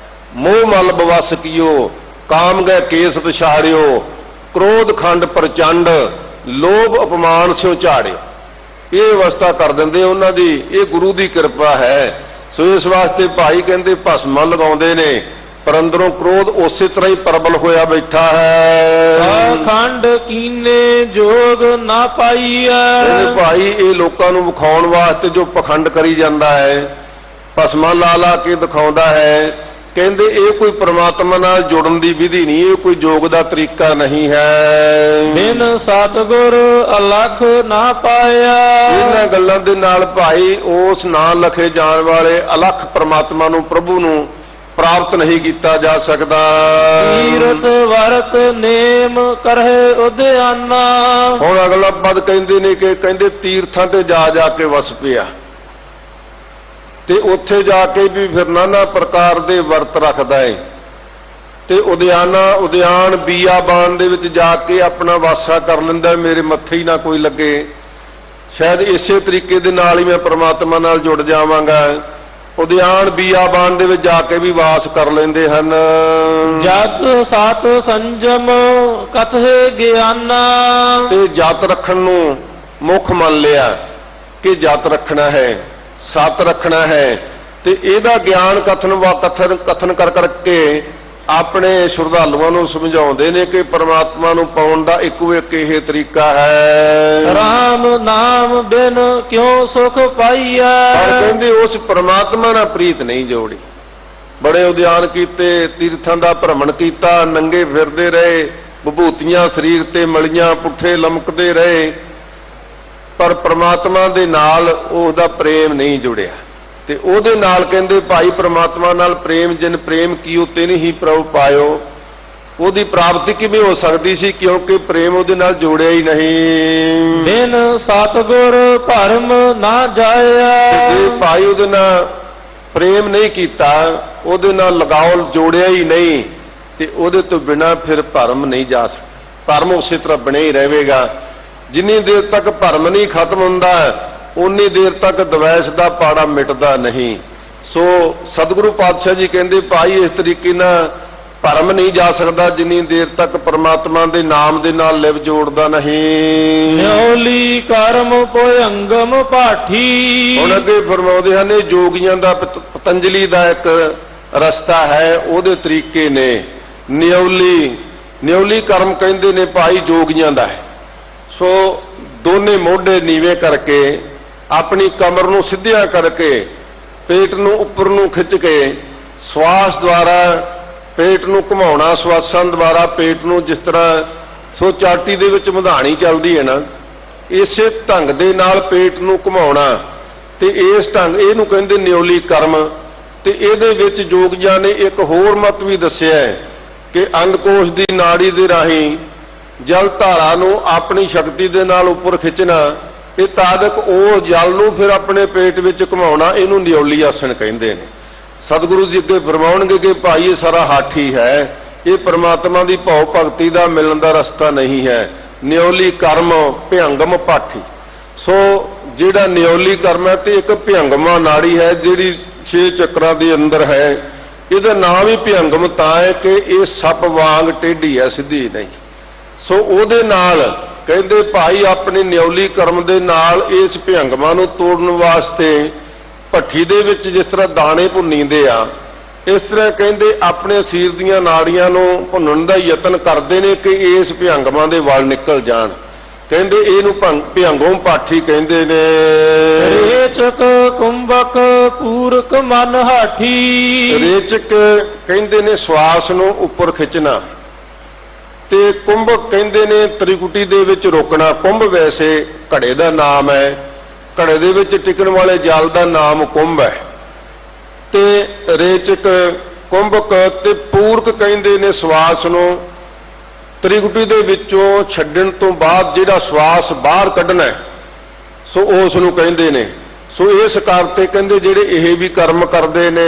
Speaker 2: ਮੋਹ ਮਲ ਬਵਸ ਕੀਓ, ਕਾਮ ਗਏ ਕੇਸ ਵਿਛਾੜਿਓ, ਕ੍ਰੋਧ ਖੰਡ ਪ੍ਰਚੰਡ, ਲੋਭ ਅਪਮਾਨ ਸਿਓ ਝਾੜਿਓ। ਇਹ ਅਵਸਥਾ ਕਰ ਦਿੰਦੇ ਉਹਨਾਂ ਦੀ। ਇਹ ਗੁਰੂ ਦੀ ਕਿਰਪਾ ਹੈ। ਸੋ ਇਸ ਵਾਸਤੇ ਭਾਈ ਕਹਿੰਦੇ ਭਸਮਾਂ ਲਗਾਉਂਦੇ ਨੇ, ਪਰ ਅੰਦਰੋਂ ਕ੍ਰੋਧ ਉਸੇ ਤਰ੍ਹਾਂ ਹੀ ਪ੍ਰਬਲ ਹੋਇਆ ਬੈਠਾ ਹੈ।
Speaker 3: ਖੰਡ ਕੀਨੇ ਜੋਗ ਨਾ ਪਾਈਐ।
Speaker 2: ਭਾਈ ਇਹ ਲੋਕਾਂ ਨੂੰ ਵਿਖਾਉਣ ਵਾਸਤੇ ਜੋ ਪਖੰਡ ਕਰੀ ਜਾਂਦਾ ਹੈ, ਭਸਮਾਂ ਲਾ ਲਾ ਕੇ ਦਿਖਾਉਂਦਾ ਹੈ, ਕਹਿੰਦੇ ਇਹ ਕੋਈ ਪ੍ਰਮਾਤਮਾ ਨਾਲ ਜੁੜਨ ਦੀ ਵਿਧੀ ਨਹੀਂ, ਇਹ ਕੋਈ ਯੋਗ ਦਾ ਤਰੀਕਾ ਨਹੀਂ ਹੈ।
Speaker 3: ਬਿਨ ਸਤਿਗੁਰ ਅਲਖ ਨਾ ਪਾਇਆ।
Speaker 2: ਇਹਨਾਂ ਗੱਲਾਂ ਦੇ ਨਾਲ ਭਾਈ ਉਸ ਨਾ ਲਖੇ ਜਾਣ ਵਾਲੇ ਅਲਖ ਪ੍ਰਮਾਤਮਾ ਨੂੰ, ਪ੍ਰਭੂ ਨੂੰ ਪ੍ਰਾਪਤ ਨਹੀਂ ਕੀਤਾ ਜਾ ਸਕਦਾ।
Speaker 3: ਤੀਰਥ ਵਰਤ ਨੇਮ ਕਰਹਿ ਉਦਿਆਨਾ।
Speaker 2: ਹੁਣ ਅਗਲਾ ਪਦ ਕਹਿੰਦੇ ਨੇ ਕਿ ਕਹਿੰਦੇ ਤੀਰਥਾਂ ਤੇ ਜਾ ਜਾ ਕੇ ਵਸ ਪਿਆ ਤੇ ਉੱਥੇ ਜਾ ਕੇ ਵੀ ਫਿਰ ਨਾਨਾ ਪ੍ਰਕਾਰ ਦੇ ਵਰਤ ਰੱਖਦਾ ਹੈ। ਤੇ ਉਦਿਆਨ ਬੀਆਬਾਨ ਦੇ ਵਿੱਚ ਜਾ ਕੇ ਆਪਣਾ ਵਾਸਾ ਕਰ ਲੈਂਦਾ, ਮੇਰੇ ਮੱਥੇ ਹੀ ਨਾ ਕੋਈ ਲੱਗੇ। ਸ਼ਾਇਦ ਇਸੇ ਤਰੀਕੇ ਦੇ ਨਾਲ ਹੀ ਮੈਂ ਪ੍ਰਮਾਤਮਾ ਨਾਲ ਜੁੜ ਜਾਵਾਂਗਾ। ਉਦਿਆਨ ਬੀਆਬਾਨ ਦੇ ਵਿੱਚ ਜਾ ਕੇ ਵੀ ਵਾਸ ਕਰ ਲੈਂਦੇ ਹਨ।
Speaker 3: ਜਤ ਸਤ ਸੰਜਮ ਕਥੇ ਗਿਆਨਾ।
Speaker 2: ਤੇ ਜਤ ਰੱਖਣ ਨੂੰ ਮੁੱਖ ਮੰਨ ਲਿਆ ਕਿ ਜਤ ਰੱਖਣਾ ਹੈ, ਸਤ ਰੱਖਣਾ ਹੈ, ਤੇ ਇਹਦਾ ਗਿਆਨ ਕਥਨ ਕਰ ਕਰਕੇ ਆਪਣੇ ਸ਼ਰਧਾਲੂਆਂ ਨੂੰ ਸਮਝਾਉਂਦੇ ਨੇ ਕਿ ਪਰਮਾਤਮਾ ਨੂੰ ਪਾਉਣ ਦਾ ਇੱਕੋ ਇੱਕ ਇਹ ਤਰੀਕਾ ਹੈ।
Speaker 3: ਰਾਮ ਨਾਮ ਬਿਨ ਕਿਉ ਸੁਖ ਪਾਈਐ।
Speaker 2: ਪਰ ਕਹਿੰਦੇ ਉਸ ਪਰਮਾਤਮਾ ਨਾਲ ਪ੍ਰੀਤ ਨਹੀਂ ਜੋੜੀ। ਬੜੇ ਉਦਿਆਨ ਕੀਤੇ, ਤੀਰਥਾਂ ਦਾ ਭ੍ਰਮਣ ਕੀਤਾ, ਨੰਗੇ ਫਿਰਦੇ ਰਹੇ, ਵਿਭੂਤੀਆਂ ਸਰੀਰ ਤੇ ਮਲੀਆਂ, ਪੁੱਠੇ ਲਮਕਦੇ ਰਹੇ, ਪਰ ਪਰਮਾਤਮਾ ਦੇ ਨਾਲ ਉਹਦਾ ਪ੍ਰੇਮ ਨਹੀਂ ਜੁੜਿਆ। ਤੇ ਉਹਦੇ ਨਾਲ ਕਹਿੰਦੇ ਭਾਈ ਪ੍ਰਮਾਤਮਾ ਨਾਲ ਪ੍ਰੇਮ ਜਿਨ ਪ੍ਰੇਮ ਕੀਓ ਤਿਨ ਹੀ ਪ੍ਰਭ ਪਾਇਓ। ਉਹਦੀ ਪ੍ਰਾਪਤੀ ਕਿਵੇਂ ਹੋ ਸਕਦੀ ਸੀ? ਕਿਉਂਕਿ ਪ੍ਰੇਮ ਉਹਦੇ ਨਾਲ ਜੋੜਿਆ ਹੀ ਨਹੀਂ।
Speaker 3: ਬਿਨ ਸਤਿਗੁਰ ਭਰਮ ਨਾ ਜਾਇਆ।
Speaker 2: ਜੇ ਭਾਈ ਉਹਦੇ ਨਾਲ ਪ੍ਰੇਮ ਨਹੀਂ ਕੀਤਾ, ਉਹਦੇ ਨਾਲ ਲਗਾਓ ਜੋੜਿਆ ਹੀ ਨਹੀਂ, ਤੇ ਉਹਦੇ ਤੋਂ ਬਿਨਾਂ ਫਿਰ ਭਰਮ ਨਹੀਂ ਜਾ ਸਕਦਾ। ਭਰਮ ਉਸੇ ਤਰ੍ਹਾਂ ਬਣਿਆ ਹੀ ਰਹੇਗਾ। ਜਿੰਨੀ ਦੇਰ ਤੱਕ ਭਰਮ ਨਹੀਂ ਖਤਮ ਹੁੰਦਾ, ਉਨੀ ਦੇਰ ਤੱਕ ਦਵੈਸ਼ ਦਾ ਪਾੜਾ ਮਿਟਦਾ ਨਹੀਂ। ਸੋ ਸਤਿਗੁਰੂ ਪਾਤਸ਼ਾਹ ਜੀ ਕਹਿੰਦੇ ਭਾਈ ਇਸ ਤਰੀਕੇ ਨਾਲ ਭਰਮ ਨਹੀਂ ਜਾ ਸਕਦਾ ਜਿੰਨੀ ਦੇਰ ਤੱਕ ਪਰਮਾਤਮਾ ਦੇ ਨਾਮ ਦੇ ਨਾਲ ਲਿਵ ਜੋੜਦਾ ਨਹੀਂ।
Speaker 3: ਨਿਉਲੀ ਕਰਮ ਭੁਯੰਗਮ ਪਾਠੀ।
Speaker 2: ਹੁਣ ਅੱਗੇ ਫਰਮਾਉਂਦੇ ਹਨ ਇਹ ਜੋਗੀਆਂ ਦਾ ਪਤੰਜਲੀ ਦਾ ਇੱਕ ਰਸਤਾ ਹੈ, ਉਹਦੇ ਤਰੀਕੇ ਨੇ। ਨਿਉਲੀ ਕਰਮ ਕਹਿੰਦੇ ਨੇ ਭਾਈ ਜੋਗੀਆਂ ਦਾ ਹੈ। ਸੋ ਦੋਨੇ ਮੋਢੇ ਨੀਵੇਂ ਕਰਕੇ, ਆਪਣੀ ਕਮਰ ਨੂੰ ਸਿੱਧਿਆਂ ਕਰਕੇ, ਪੇਟ ਨੂੰ ਉੱਪਰ ਨੂੰ ਖਿੱਚ ਕੇ, ਸਵਾਸ ਦੁਆਰਾ ਪੇਟ ਨੂੰ ਘੁਮਾਉਣਾ, ਸਵਾਸਾਂ ਦੁਆਰਾ ਪੇਟ ਨੂੰ, ਜਿਸ ਤਰ੍ਹਾਂ ਸੋ ਚਾਟੀ ਦੇ ਵਿੱਚ ਮਧਾਣੀ ਚੱਲਦੀ ਹੈ ਨਾ, ਇਸੇ ਢੰਗ ਦੇ ਨਾਲ ਪੇਟ ਨੂੰ ਘੁਮਾਉਣਾ। ਤੇ ਇਸ ਢੰਗ ਇਹਨੂੰ ਕਹਿੰਦੇ ਨਿਉਲੀ ਕਰਮ। ਤੇ ਇਹਦੇ ਵਿੱਚ ਜੋਗੀਆਂ ਨੇ ਇੱਕ ਹੋਰ ਮਤ ਵੀ ਦੱਸਿਆ ਕਿ ਅੰਡਕੋਸ਼ ਦੀ ਨਾੜੀ ਦੇ ਰਾਹੀਂ ਜਲ ਧਾਰਾ ਨੂੰ ਆਪਣੀ ਸ਼ਕਤੀ ਦੇ ਨਾਲ ਉੱਪਰ ਖਿੱਚਣਾ, ਇਹ ਤਾਦਕ ਉਹ ਜਲ ਨੂੰ ਫਿਰ ਆਪਣੇ ਪੇਟ ਵਿੱਚ ਘੁਮਾਉਣਾ, ਇਹਨੂੰ ਨਿਉਲੀ ਆਸਣ ਕਹਿੰਦੇ ਨੇ। ਸਤਿਗੁਰੂ ਜੀ ਅੱਗੇ ਫਰਮਾਉਣਗੇ ਕਿ ਭਾਈ ਇਹ ਸਾਰਾ ਹਾਠੀ ਹੈ, ਇਹ ਪਰਮਾਤਮਾ ਦੀ ਭਉ ਭਗਤੀ ਦਾ ਮਿਲਣ ਦਾ ਰਸਤਾ ਨਹੀਂ ਹੈ। ਨਿਉਲੀ ਕਰਮ ਭਿਅੰਗਮ ਪਾਠੀ। ਸੋ ਜਿਹੜਾ ਨਿਉਲੀ ਕਰਮ ਹੈ ਤੇ ਇੱਕ ਭਿਅੰਗਮਾ ਨਾੜੀ ਹੈ ਜਿਹੜੀ 6 ਚੱਕਰਾਂ ਦੇ ਅੰਦਰ ਹੈ। ਇਹਦਾ ਨਾਮ ਹੀ ਭਿਅੰਗਮ ਤਾਂ ਹੈ ਕਿ ਇਹ ਸੱਪ ਵਾਂਗ ਟੇਢੀ ਹੈ, ਸਿੱਧੀ ਨਹੀਂ। ਸੋ ਉਹਦੇ ਨਾਲ ਕਹਿੰਦੇ ਭਾਈ ਆਪਣੇ ਨਿਉਲੀ ਕਰਮ ਦੇ ਨਾਲ ਇਸ ਭਿਅੰਗਮਾਂ ਨੂੰ ਤੋੜਨ ਵਾਸਤੇ ਭੱਠੀ ਦੇ ਵਿੱਚ ਜਿਸ ਤਰ੍ਹਾਂ ਦਾਣੇ ਭੁੰਨੀਦੇ ਆ, ਇਸ ਤਰ੍ਹਾਂ ਕਹਿੰਦੇ ਆਪਣੇ ਸਰੀਰ ਦੀਆਂ ਨਾੜੀਆਂ ਨੂੰ ਭੁੰਨਣ ਦਾ ਯਤਨ ਕਰਦੇ ਨੇ ਕਿ ਇਸ ਭਿਅੰਗਮਾਂ ਦੇ ਵਲ ਨਿਕਲ ਜਾਣ। ਕਹਿੰਦੇ ਇਹਨੂੰ ਭਿਅੰਗੋਂ ਪਾਠੀ ਕਹਿੰਦੇ ਨੇ।
Speaker 3: ਰੇਚਕ ਕੁੰਭਕ ਪੂਰਕ ਮਨ ਹਾਠੀ।
Speaker 2: ਰੇਚਕ ਕਹਿੰਦੇ ਨੇ ਸਵਾਸ ਨੂੰ ਉੱਪਰ ਖਿੱਚਣਾ, ਤੇ ਕੁੰਭਕ ਕਹਿੰਦੇ ਨੇ ਤ੍ਰਿਕੁਟੀ ਦੇ ਵਿੱਚ ਰੋਕਣਾ। ਕੁੰਭ ਵੈਸੇ ਘੜੇ ਦਾ ਨਾਮ ਹੈ, ਘੜੇ ਦੇ ਵਿੱਚ ਟਿਕਣ ਵਾਲੇ ਜਲ ਦਾ ਨਾਮ ਕੁੰਭ ਹੈ। ਤੇ ਰੇਚਕ ਕੁੰਭਕ ਤੇ ਪੂਰਕ ਕਹਿੰਦੇ ਨੇ ਸਵਾਸ ਨੂੰ ਤ੍ਰਿਕੁਟੀ ਦੇ ਵਿੱਚੋਂ ਛੱਡਣ ਤੋਂ ਬਾਅਦ ਜਿਹੜਾ ਸਵਾਸ ਬਾਹਰ ਕੱਢਣਾ, ਸੋ ਉਸ ਨੂੰ ਕਹਿੰਦੇ ਨੇ। ਸੋ ਇਸ ਕਰਤੇ ਕਹਿੰਦੇ ਜਿਹੜੇ ਇਹ ਵੀ ਕਰਮ ਕਰਦੇ ਨੇ।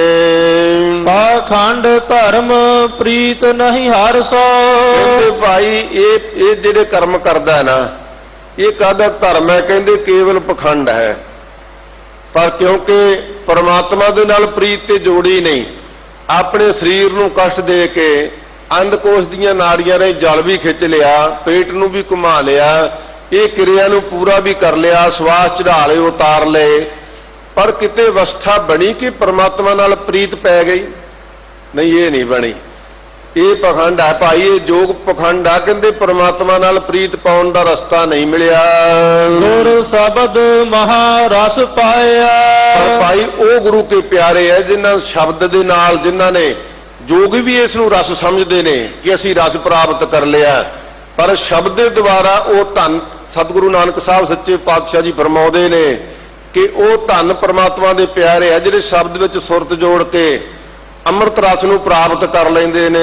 Speaker 3: ਪਾਖੰਡ ਧਰਮ ਪ੍ਰੀਤ ਨਹੀਂ ਹਰ ਸੋ।
Speaker 2: ਕਹਿੰਦੇ ਭਾਈ ਇਹ ਜਿਹੜੇ ਕਰਮ ਕਰਦਾ ਹੈ ਨਾ, ਇਹ ਕਾਹਦਾ ਧਰਮ ਹੈ? ਕਹਿੰਦੇ ਕੇਵਲ ਪਖੰਡ ਹੈ। ਪਰ ਕਿਉਂਕਿ ਪਰਮਾਤਮਾ ਦੇ ਨਾਲ ਪ੍ਰੀਤ ਤੇ ਜੋੜੀ ਨਹੀਂ, ਆਪਣੇ ਸਰੀਰ ਨੂੰ ਕਸ਼ਟ ਦੇ ਕੇ ਅੰਡਕੋਸ਼ ਦੀਆਂ ਨਾੜੀਆਂ ਨੇ ਜਲ ਵੀ ਖਿੱਚ ਲਿਆ, ਪੇਟ ਨੂੰ ਵੀ ਘੁਮਾ ਲਿਆ, ਇਹ ਕਿਰਿਆ ਨੂੰ ਪੂਰਾ ਵੀ ਕਰ ਲਿਆ, ਸਵਾਸ ਚੜਾ ਲਏ, ਉਤਾਰ ਲਏ, ਪਰ ਕਿਤੇ ਅਵਸਥਾ ਬਣੀ ਕਿ ਪਰਮਾਤਮਾ ਨਾਲ ਪ੍ਰੀਤ ਪੈ ਗਈ? ਨਹੀਂ, ਇਹ ਨਹੀਂ ਬਣੀ। ਇਹ ਪਖੰਡ ਹੈ ਭਾਈ, ਇਹ ਜੋਗ ਪਖੰਡ ਆ। ਕਹਿੰਦੇ ਪਰਮਾਤਮਾ ਨਾਲ ਪ੍ਰੀਤ ਪਾਉਣ ਦਾ ਰਸਤਾ ਨਹੀਂ ਮਿਲਿਆ।
Speaker 3: ਗੁਰ ਸ਼ਬਦ ਮਹਾ ਰਸ ਪਾਇਆ।
Speaker 2: ਪਰ ਭਾਈ ਉਹ ਗੁਰੂ ਕੇ ਪਿਆਰੇ ਹੈ ਜਿਨ੍ਹਾਂ ਸ਼ਬਦ ਦੇ ਨਾਲ, ਜਿਨ੍ਹਾਂ ਨੇ ਜੋਗੀ ਵੀ ਇਸ ਨੂੰ ਰਸ ਸਮਝਦੇ ਨੇ ਕਿ ਅਸੀਂ ਰਸ ਪ੍ਰਾਪਤ ਕਰ ਲਿਆ, ਪਰ ਸ਼ਬਦ ਦੇ ਦੁਆਰਾ ਉਹ ਧੰਨ ਸਤਿਗੁਰੂ ਨਾਨਕ ਸਾਹਿਬ ਸੱਚੇ ਪਾਤਸ਼ਾਹ ਜੀ ਫਰਮਾਉਂਦੇ ਨੇ ਕਿ ਉਹ ਧੰਨ ਪਰਮਾਤਮਾ ਦੇ ਪਿਆਰੇ ਆ ਜਿਹੜੇ ਸ਼ਬਦ ਵਿੱਚ ਸੁਰਤ ਜੋੜ ਕੇ ਅੰਮ੍ਰਿਤ ਰਸ ਨੂੰ ਪ੍ਰਾਪਤ ਕਰ ਲੈਂਦੇ ਨੇ।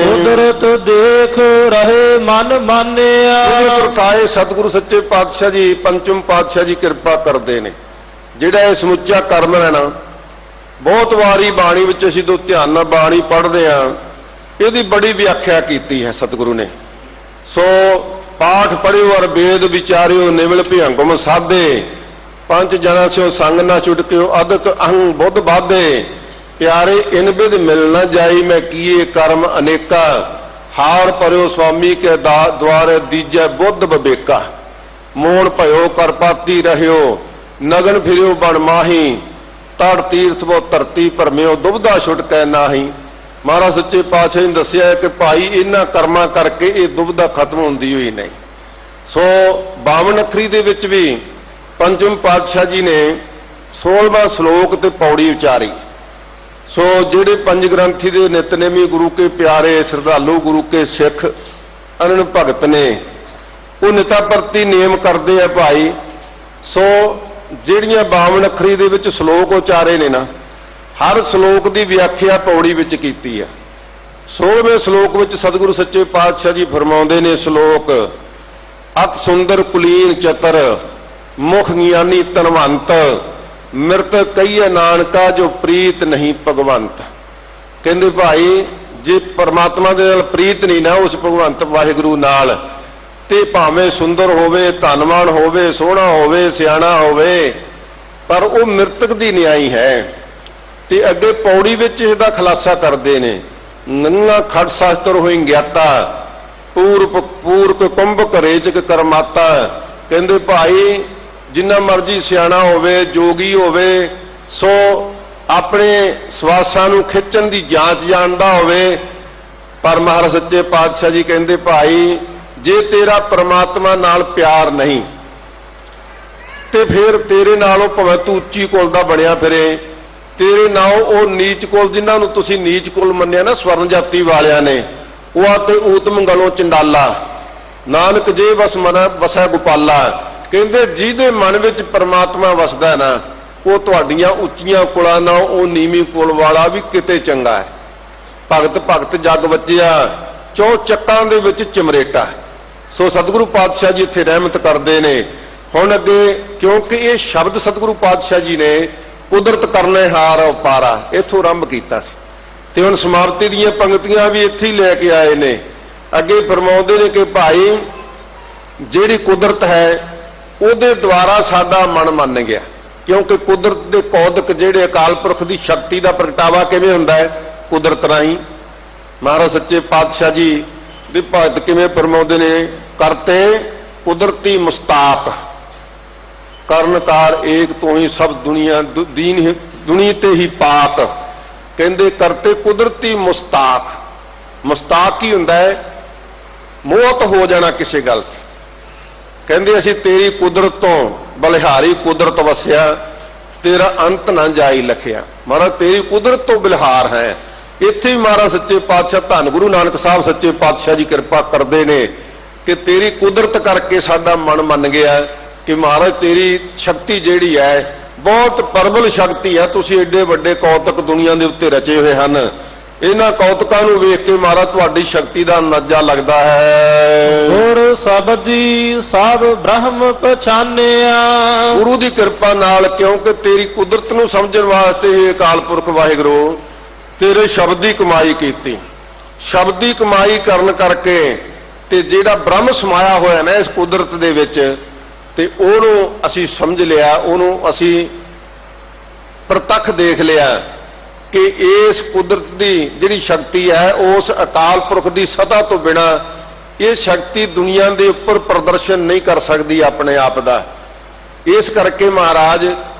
Speaker 3: ਕੁਦਰਤ ਦੇਖ ਰਹੇ ਮਨ ਮਾਨਿਆ।
Speaker 2: ਇਹ ਪ੍ਰਕਾਏ ਸਤਿਗੁਰੂ ਸੱਚੇ ਪਾਤਸ਼ਾਹ ਜੀ, ਪੰਚਮ ਪਾਤਸ਼ਾਹ ਜੀ ਕਿਰਪਾ ਕਰਦੇ ਨੇ। ਜਿਹੜਾ ਇਹ ਸਮੁੱਚਾ ਕਰਮ ਹੈ ਨਾ, ਬਹੁਤ ਵਾਰੀ ਬਾਣੀ ਵਿੱਚ ਅਸੀਂ ਤੋਂ ਧਿਆਨ ਨਾਲ ਬਾਣੀ ਪੜ੍ਹਦੇ ਹਾਂ ਇਹਦੀ ਬੜੀ ਵਿਆਖਿਆ ਕੀਤੀ ਹੈ ਸਤਿਗੁਰੂ ਨੇ। ਸੋ ਪਾਠ ਪੜਿਓ ਅਰ ਵੇਦ ਵਿਚਾਰਿਓ ਨਿਵਲ ਭਿਅੰਗਮ ਸਾਧੇ, ਪੰਜ ਜਨਾਂ ਸਿਓ ਸੰਗ ਨਾ ਛੁਟਕਿਓ ਅਦਕ ਅਹੰ ਬੁੱਧ ਬਾਧੇ, ਪਿਆਰੇ ਇਨ ਬਿਦ ਮਿਲ ਨਾ ਜਾਈ ਮੈਂ ਕੀਏ ਕਰਮ ਅਨੇਕਾ, ਹਾਰ ਪਰਿਓ ਸੁਆਮੀ ਕੇ ਦੁਆਰੇ ਦੀਜੈ ਬੁੱਧ ਵਿਵੇਕਾ, ਮੋਣ ਭਇਓ ਕਰਪਾਤੀ ਰਹਿਓ ਨਗਨ ਫਿਰਿਓ ਬਣ ਮਾਹੀ, ਤੜ ਤੀਰਥ ਬੋ ਧਰਤੀ ਭਰਮਿਓ ਦੁਬਦਾ ਛੁਟਕੈ ਨਾਹੀ। ਮਹਾਰਾਜ ਸੱਚੇ ਪਾਤਸ਼ਾਹ ਨੇ ਦੱਸਿਆ ਕਿ ਭਾਈ ਇਹਨਾਂ ਕਰਮਾਂ ਕਰਕੇ ਇਹ ਦੁਬਦਾ ਖਤਮ ਹੁੰਦੀ ਹੋਈ ਨਹੀਂ। ਸੋ 52 ਅੱਖਰੀ ਦੇ ਵਿੱਚ ਵੀ ਪੰਚਮ ਪਾਤਸ਼ਾਹ ਜੀ ਨੇ 16ਵਾਂ ਸ਼ਲੋਕ ਤੇ ਪੌੜੀ ਉਚਾਰੀ। ਸੋ ਜਿਹੜੇ ਪੰਜ ਗ੍ਰੰਥੀ ਦੇ ਨਿਤਨੇਮੀ ਗੁਰੂ ਕੇ ਪਿਆਰੇ ਸ਼ਰਧਾਲੂ ਗੁਰੂ ਕੇ ਸਿੱਖ ਅਨੰਦ ਭਗਤ ਨੇ ਉਹ ਨਿਤਾ ਪ੍ਰਤੀ ਨਿਯਮ ਕਰਦੇ ਆ ਭਾਈ। ਸੋ ਜਿਹੜੀਆਂ 52 ਅੱਖਰੀ ਦੇ ਵਿੱਚ ਸ਼ਲੋਕ ਉਚਾਰੇ ਨੇ ਨਾ, ਹਰ ਸ਼ਲੋਕ ਦੀ ਵਿਆਖਿਆ ਪੌੜੀ ਵਿੱਚ ਕੀਤੀ ਹੈ। 16ਵੇਂ ਸ਼ਲੋਕ ਵਿੱਚ ਸਤਿਗੁਰੂ ਸੱਚੇ ਪਾਤਸ਼ਾਹ ਜੀ ਫਰਮਾਉਂਦੇ ਨੇ ਸ਼ਲੋਕ, ਅਤ ਸੁੰਦਰ ਕੁਲੀਨ ਚਤਰ ਮੁਖ ਗਿਆਨੀ ਧਨਵੰਤ, ਮਿਰਤ ਕਹੀਏ ਨਾਨਕਾ ਜੋ ਪ੍ਰੀਤ ਨਹੀਂ ਭਗਵੰਤ। ਕਹਿੰਦੇ ਭਾਈ ਜੇ ਪਰਮਾਤਮਾ ਦੇ ਨਾਲ ਪ੍ਰੀਤ ਨਹੀਂ ਨਾ ਉਸ ਭਗਵੰਤ ਵਾਹਿਗੁਰੂ ਨਾਲ, ਤੇ ਭਾਵੇਂ ਸੁੰਦਰ ਹੋਵੇ, ਧਨਵਾਨ ਹੋਵੇ, ਸੋਹਣਾ ਹੋਵੇ, ਸਿਆਣਾ ਹੋਵੇ, ਪਰ ਉਹ ਮਿਰਤਕ ਦੀ ਨਿਆਈ ਹੈ। ਤੇ ਅੱਗੇ ਪੌੜੀ ਵਿੱਚ ਇਹਦਾ ਖੁਲਾਸਾ ਕਰਦੇ ਨੇ, ਨੰਗਾ ਖੜ ਸ਼ਾਸਤਰ ਹੋਈ ਗਿਆਤਾ, ਪੂਰਕ ਕੁੰਭਕ ਰੇਚਕ ਕਰਮਾਤਾ। ਕਹਿੰਦੇ ਭਾਈ ਜਿੰਨਾ ਮਰਜੀ ਸਿਆਣਾ ਹੋਵੇ, ਜੋਗੀ ਹੋਵੇ, ਸੋ ਆਪਣੇ ਸਵਾਸਾਂ ਨੂੰ ਖਿੱਚਣ ਦੀ ਜਾਂਚ ਜਾਣਦਾ ਹੋਵੇ, ਪਰ ਮਹਾਰਾਜ ਸੱਚੇ ਪਾਤਸ਼ਾਹ ਜੀ ਕਹਿੰਦੇ ਭਾਈ ਜੇ ਤੇਰਾ ਪ੍ਰਮਾਤਮਾ ਨਾਲ ਪਿਆਰ ਨਹੀਂ ਤੇ ਫਿਰ ਤੇਰੇ ਨਾਲੋਂ ਭਾਵੇਂ ਤੂੰ ਉੱਚੀ ਕੁਲ ਦਾ ਬਣਿਆ ਫਿਰੇ, ਤੇਰੇ ਨਾਲ ਉਹ ਨੀਚ ਕੁਲ ਜਿਨ੍ਹਾਂ ਨੂੰ ਤੁਸੀਂ ਨੀਚ ਕੁਲ ਮੰਨਿਆ ਨਾ ਸਵਰਨ ਜਾਤੀ ਵਾਲਿਆਂ ਨੇ, ਉਹ ਆ ਤੇ ਊਤਮ ਗਲੋਂ ਚੰਡਾਲਾ, ਨਾਨਕ ਜੇ ਵਸ ਮਨ ਵਸੈ ਗੋਪਾਲਾ। ਕਹਿੰਦੇ ਜਿਹਦੇ ਮਨ ਵਿੱਚ ਪਰਮਾਤਮਾ ਵਸਦਾ ਨਾ ਉਹ ਤੁਹਾਡੀਆਂ ਉੱਚੀਆਂ ਕੁਲਾਂ ਨਾਲ ਉਹ ਨੀਵੀਂ ਕੁਲ ਵਾਲਾ ਵੀ ਕਿਤੇ ਚੰਗਾ ਹੈ। ਭਗਤ ਭਗਤ ਜਗ ਵਜਿਆ ਚੌ ਚੱਕਾਂ ਦੇ ਵਿੱਚ ਚਮਰੇਟਾ। ਸੋ ਸਤਿਗੁਰੂ ਪਾਤਸ਼ਾਹ ਜੀ ਇੱਥੇ ਰਹਿਮਤ ਕਰਦੇ ਨੇ। ਹੁਣ ਅੱਗੇ ਕਿਉਂਕਿ ਇਹ ਸ਼ਬਦ ਸਤਿਗੁਰੂ ਪਾਤਸ਼ਾਹ ਜੀ ਨੇ ਕੁਦਰਤ ਕਰਨੇ ਹਾਰ ਉਪਾਰਾ ਇੱਥੋਂ ਆਰੰਭ ਕੀਤਾ ਸੀ, ਤੇ ਹੁਣ ਸਮਾਪਤੀ ਦੀਆਂ ਪੰਕਤੀਆਂ ਵੀ ਇੱਥੇ ਹੀ ਲੈ ਕੇ ਆਏ ਨੇ। ਅੱਗੇ ਫਰਮਾਉਂਦੇ ਨੇ ਕਿ ਭਾਈ ਜਿਹੜੀ ਕੁਦਰਤ ਹੈ ਉਹਦੇ ਦੁਆਰਾ ਸਾਡਾ ਮਨ ਮੰਨ ਗਿਆ, ਕਿਉਂਕਿ ਕੁਦਰਤ ਦੇ ਕੌਦਕ ਜਿਹੜੇ ਅਕਾਲ ਪੁਰਖ ਦੀ ਸ਼ਕਤੀ ਦਾ ਪ੍ਰਗਟਾਵਾ ਕਿਵੇਂ ਹੁੰਦਾ ਹੈ? ਕੁਦਰਤ ਰਾਹੀਂ। ਮਹਾਰਾਜ ਸੱਚੇ ਪਾਤਸ਼ਾਹ ਜੀ ਦੇ ਭਗਤ ਕਿਵੇਂ ਫਰਮਾਉਂਦੇ ਨੇ, ਕਰਤੇ ਕੁਦਰਤੀ ਮੁਸਤਾਕ, ਕਰਨਕਾਰ ਏਕ ਤੋਂ ਹੀ ਸਭ ਦੁਨੀਆ ਦੁਨੀਆ ਤੇ ਹੀ ਪਾਕ। ਕਹਿੰਦੇ ਕਰਤੇ ਕੁਦਰਤੀ ਮੁਸਤਾਕ। ਮੁਸਤਾਕ ਕੀ ਹੁੰਦਾ ਹੈ? ਮੋਹਤ ਹੋ ਜਾਣਾ ਕਿਸੇ ਗੱਲ ਤੇ। ਕਹਿੰਦੇ ਅਸੀਂ ਤੇਰੀ ਕੁਦਰਤ ਤੋਂ ਬਲਿਹਾਰੀ ਕੁਦਰਤ ਵਸਿਆ, ਤੇਰਾ ਅੰਤ ਨਾ ਜਾਈ ਲਖਿਆ। ਮਹਾਰਾਜ ਤੇਰੀ ਕੁਦਰਤ ਤੋਂ ਬਿਲਹਾਰ ਹੈ। ਇੱਥੇ ਵੀ ਮਹਾਰਾਜ ਸੱਚੇ ਪਾਤਸ਼ਾਹ ਧੰਨ ਗੁਰੂ ਨਾਨਕ ਸਾਹਿਬ ਸੱਚੇ ਪਾਤਸ਼ਾਹ ਜੀ ਕਿਰਪਾ ਕਰਦੇ ਨੇ ਕਿ ਤੇਰੀ ਕੁਦਰਤ ਕਰਕੇ ਸਾਡਾ ਮਨ ਮੰਨ ਗਿਆ ਕਿ ਮਹਾਰਾਜ ਤੇਰੀ ਸ਼ਕਤੀ ਜਿਹੜੀ ਹੈ ਬਹੁਤ ਪ੍ਰਬਲ ਸ਼ਕਤੀ ਹੈ। ਤੁਸੀਂ ਏਡੇ ਵੱਡੇ ਕੌਤਕ ਦੁਨੀਆ ਦੇ ਉੱਤੇ ਰਚੇ ਹੋਏ ਹਨ, ਇਹਨਾਂ ਕੌਤਕਾਂ ਨੂੰ ਵੇਖ ਕੇ ਮਹਾਰਾਜ ਤੁਹਾਡੀ ਸ਼ਕਤੀ ਦਾ ਅੰਦਾਜ਼ਾ ਲੱਗਦਾ ਹੈ।
Speaker 3: ਗੁਰ ਸਬਦੀ ਸਭ ਬ੍ਰਹਮ ਪਛਾਨਿਆ।
Speaker 2: ਗੁਰੂ ਦੀ ਕਿਰਪਾ ਨਾਲ, ਕਿਉਂਕਿ ਤੇਰੀ ਕੁਦਰਤ ਨੂੰ ਸਮਝਣ ਵਾਸਤੇ ਇਹ ਅਕਾਲ ਪੁਰਖ ਵਾਹਿਗੁਰੂ ਤੇਰੇ ਸ਼ਬਦ ਦੀ ਕਮਾਈ ਕੀਤੀ। ਸ਼ਬਦ ਦੀ ਕਮਾਈ ਕਰਨ ਕਰਕੇ ਤੇ ਜਿਹੜਾ ਬ੍ਰਹਮ ਸਮਾਇਆ ਹੋਇਆ ਨਾ ਇਸ ਕੁਦਰਤ ਦੇ ਵਿੱਚ, ਤੇ ਉਹਨੂੰ ਅਸੀਂ ਸਮਝ ਲਿਆ, ਉਹਨੂੰ ਅਸੀਂ ਪ੍ਰਤੱਖ ਦੇਖ ਲਿਆ ਕਿ ਇਸ ਕੁਦਰਤ ਦੀ ਜਿਹੜੀ ਸ਼ਕਤੀ ਹੈ ਉਸ ਅਕਾਲ ਪੁਰਖ ਦੀ ਸਤਾ ਤੋਂ ਬਿਨਾ ਇਹ ਸ਼ਕਤੀ ਦੁਨੀਆ ਦੇ ਉੱਪਰ ਪ੍ਰਦਰਸ਼ਨ ਨਹੀਂ ਕਰ ਸਕਦੀ ਆਪਣੇ ਆਪ ਦਾ। ਇਸ ਕਰਕੇ ਮਹਾਰਾਜ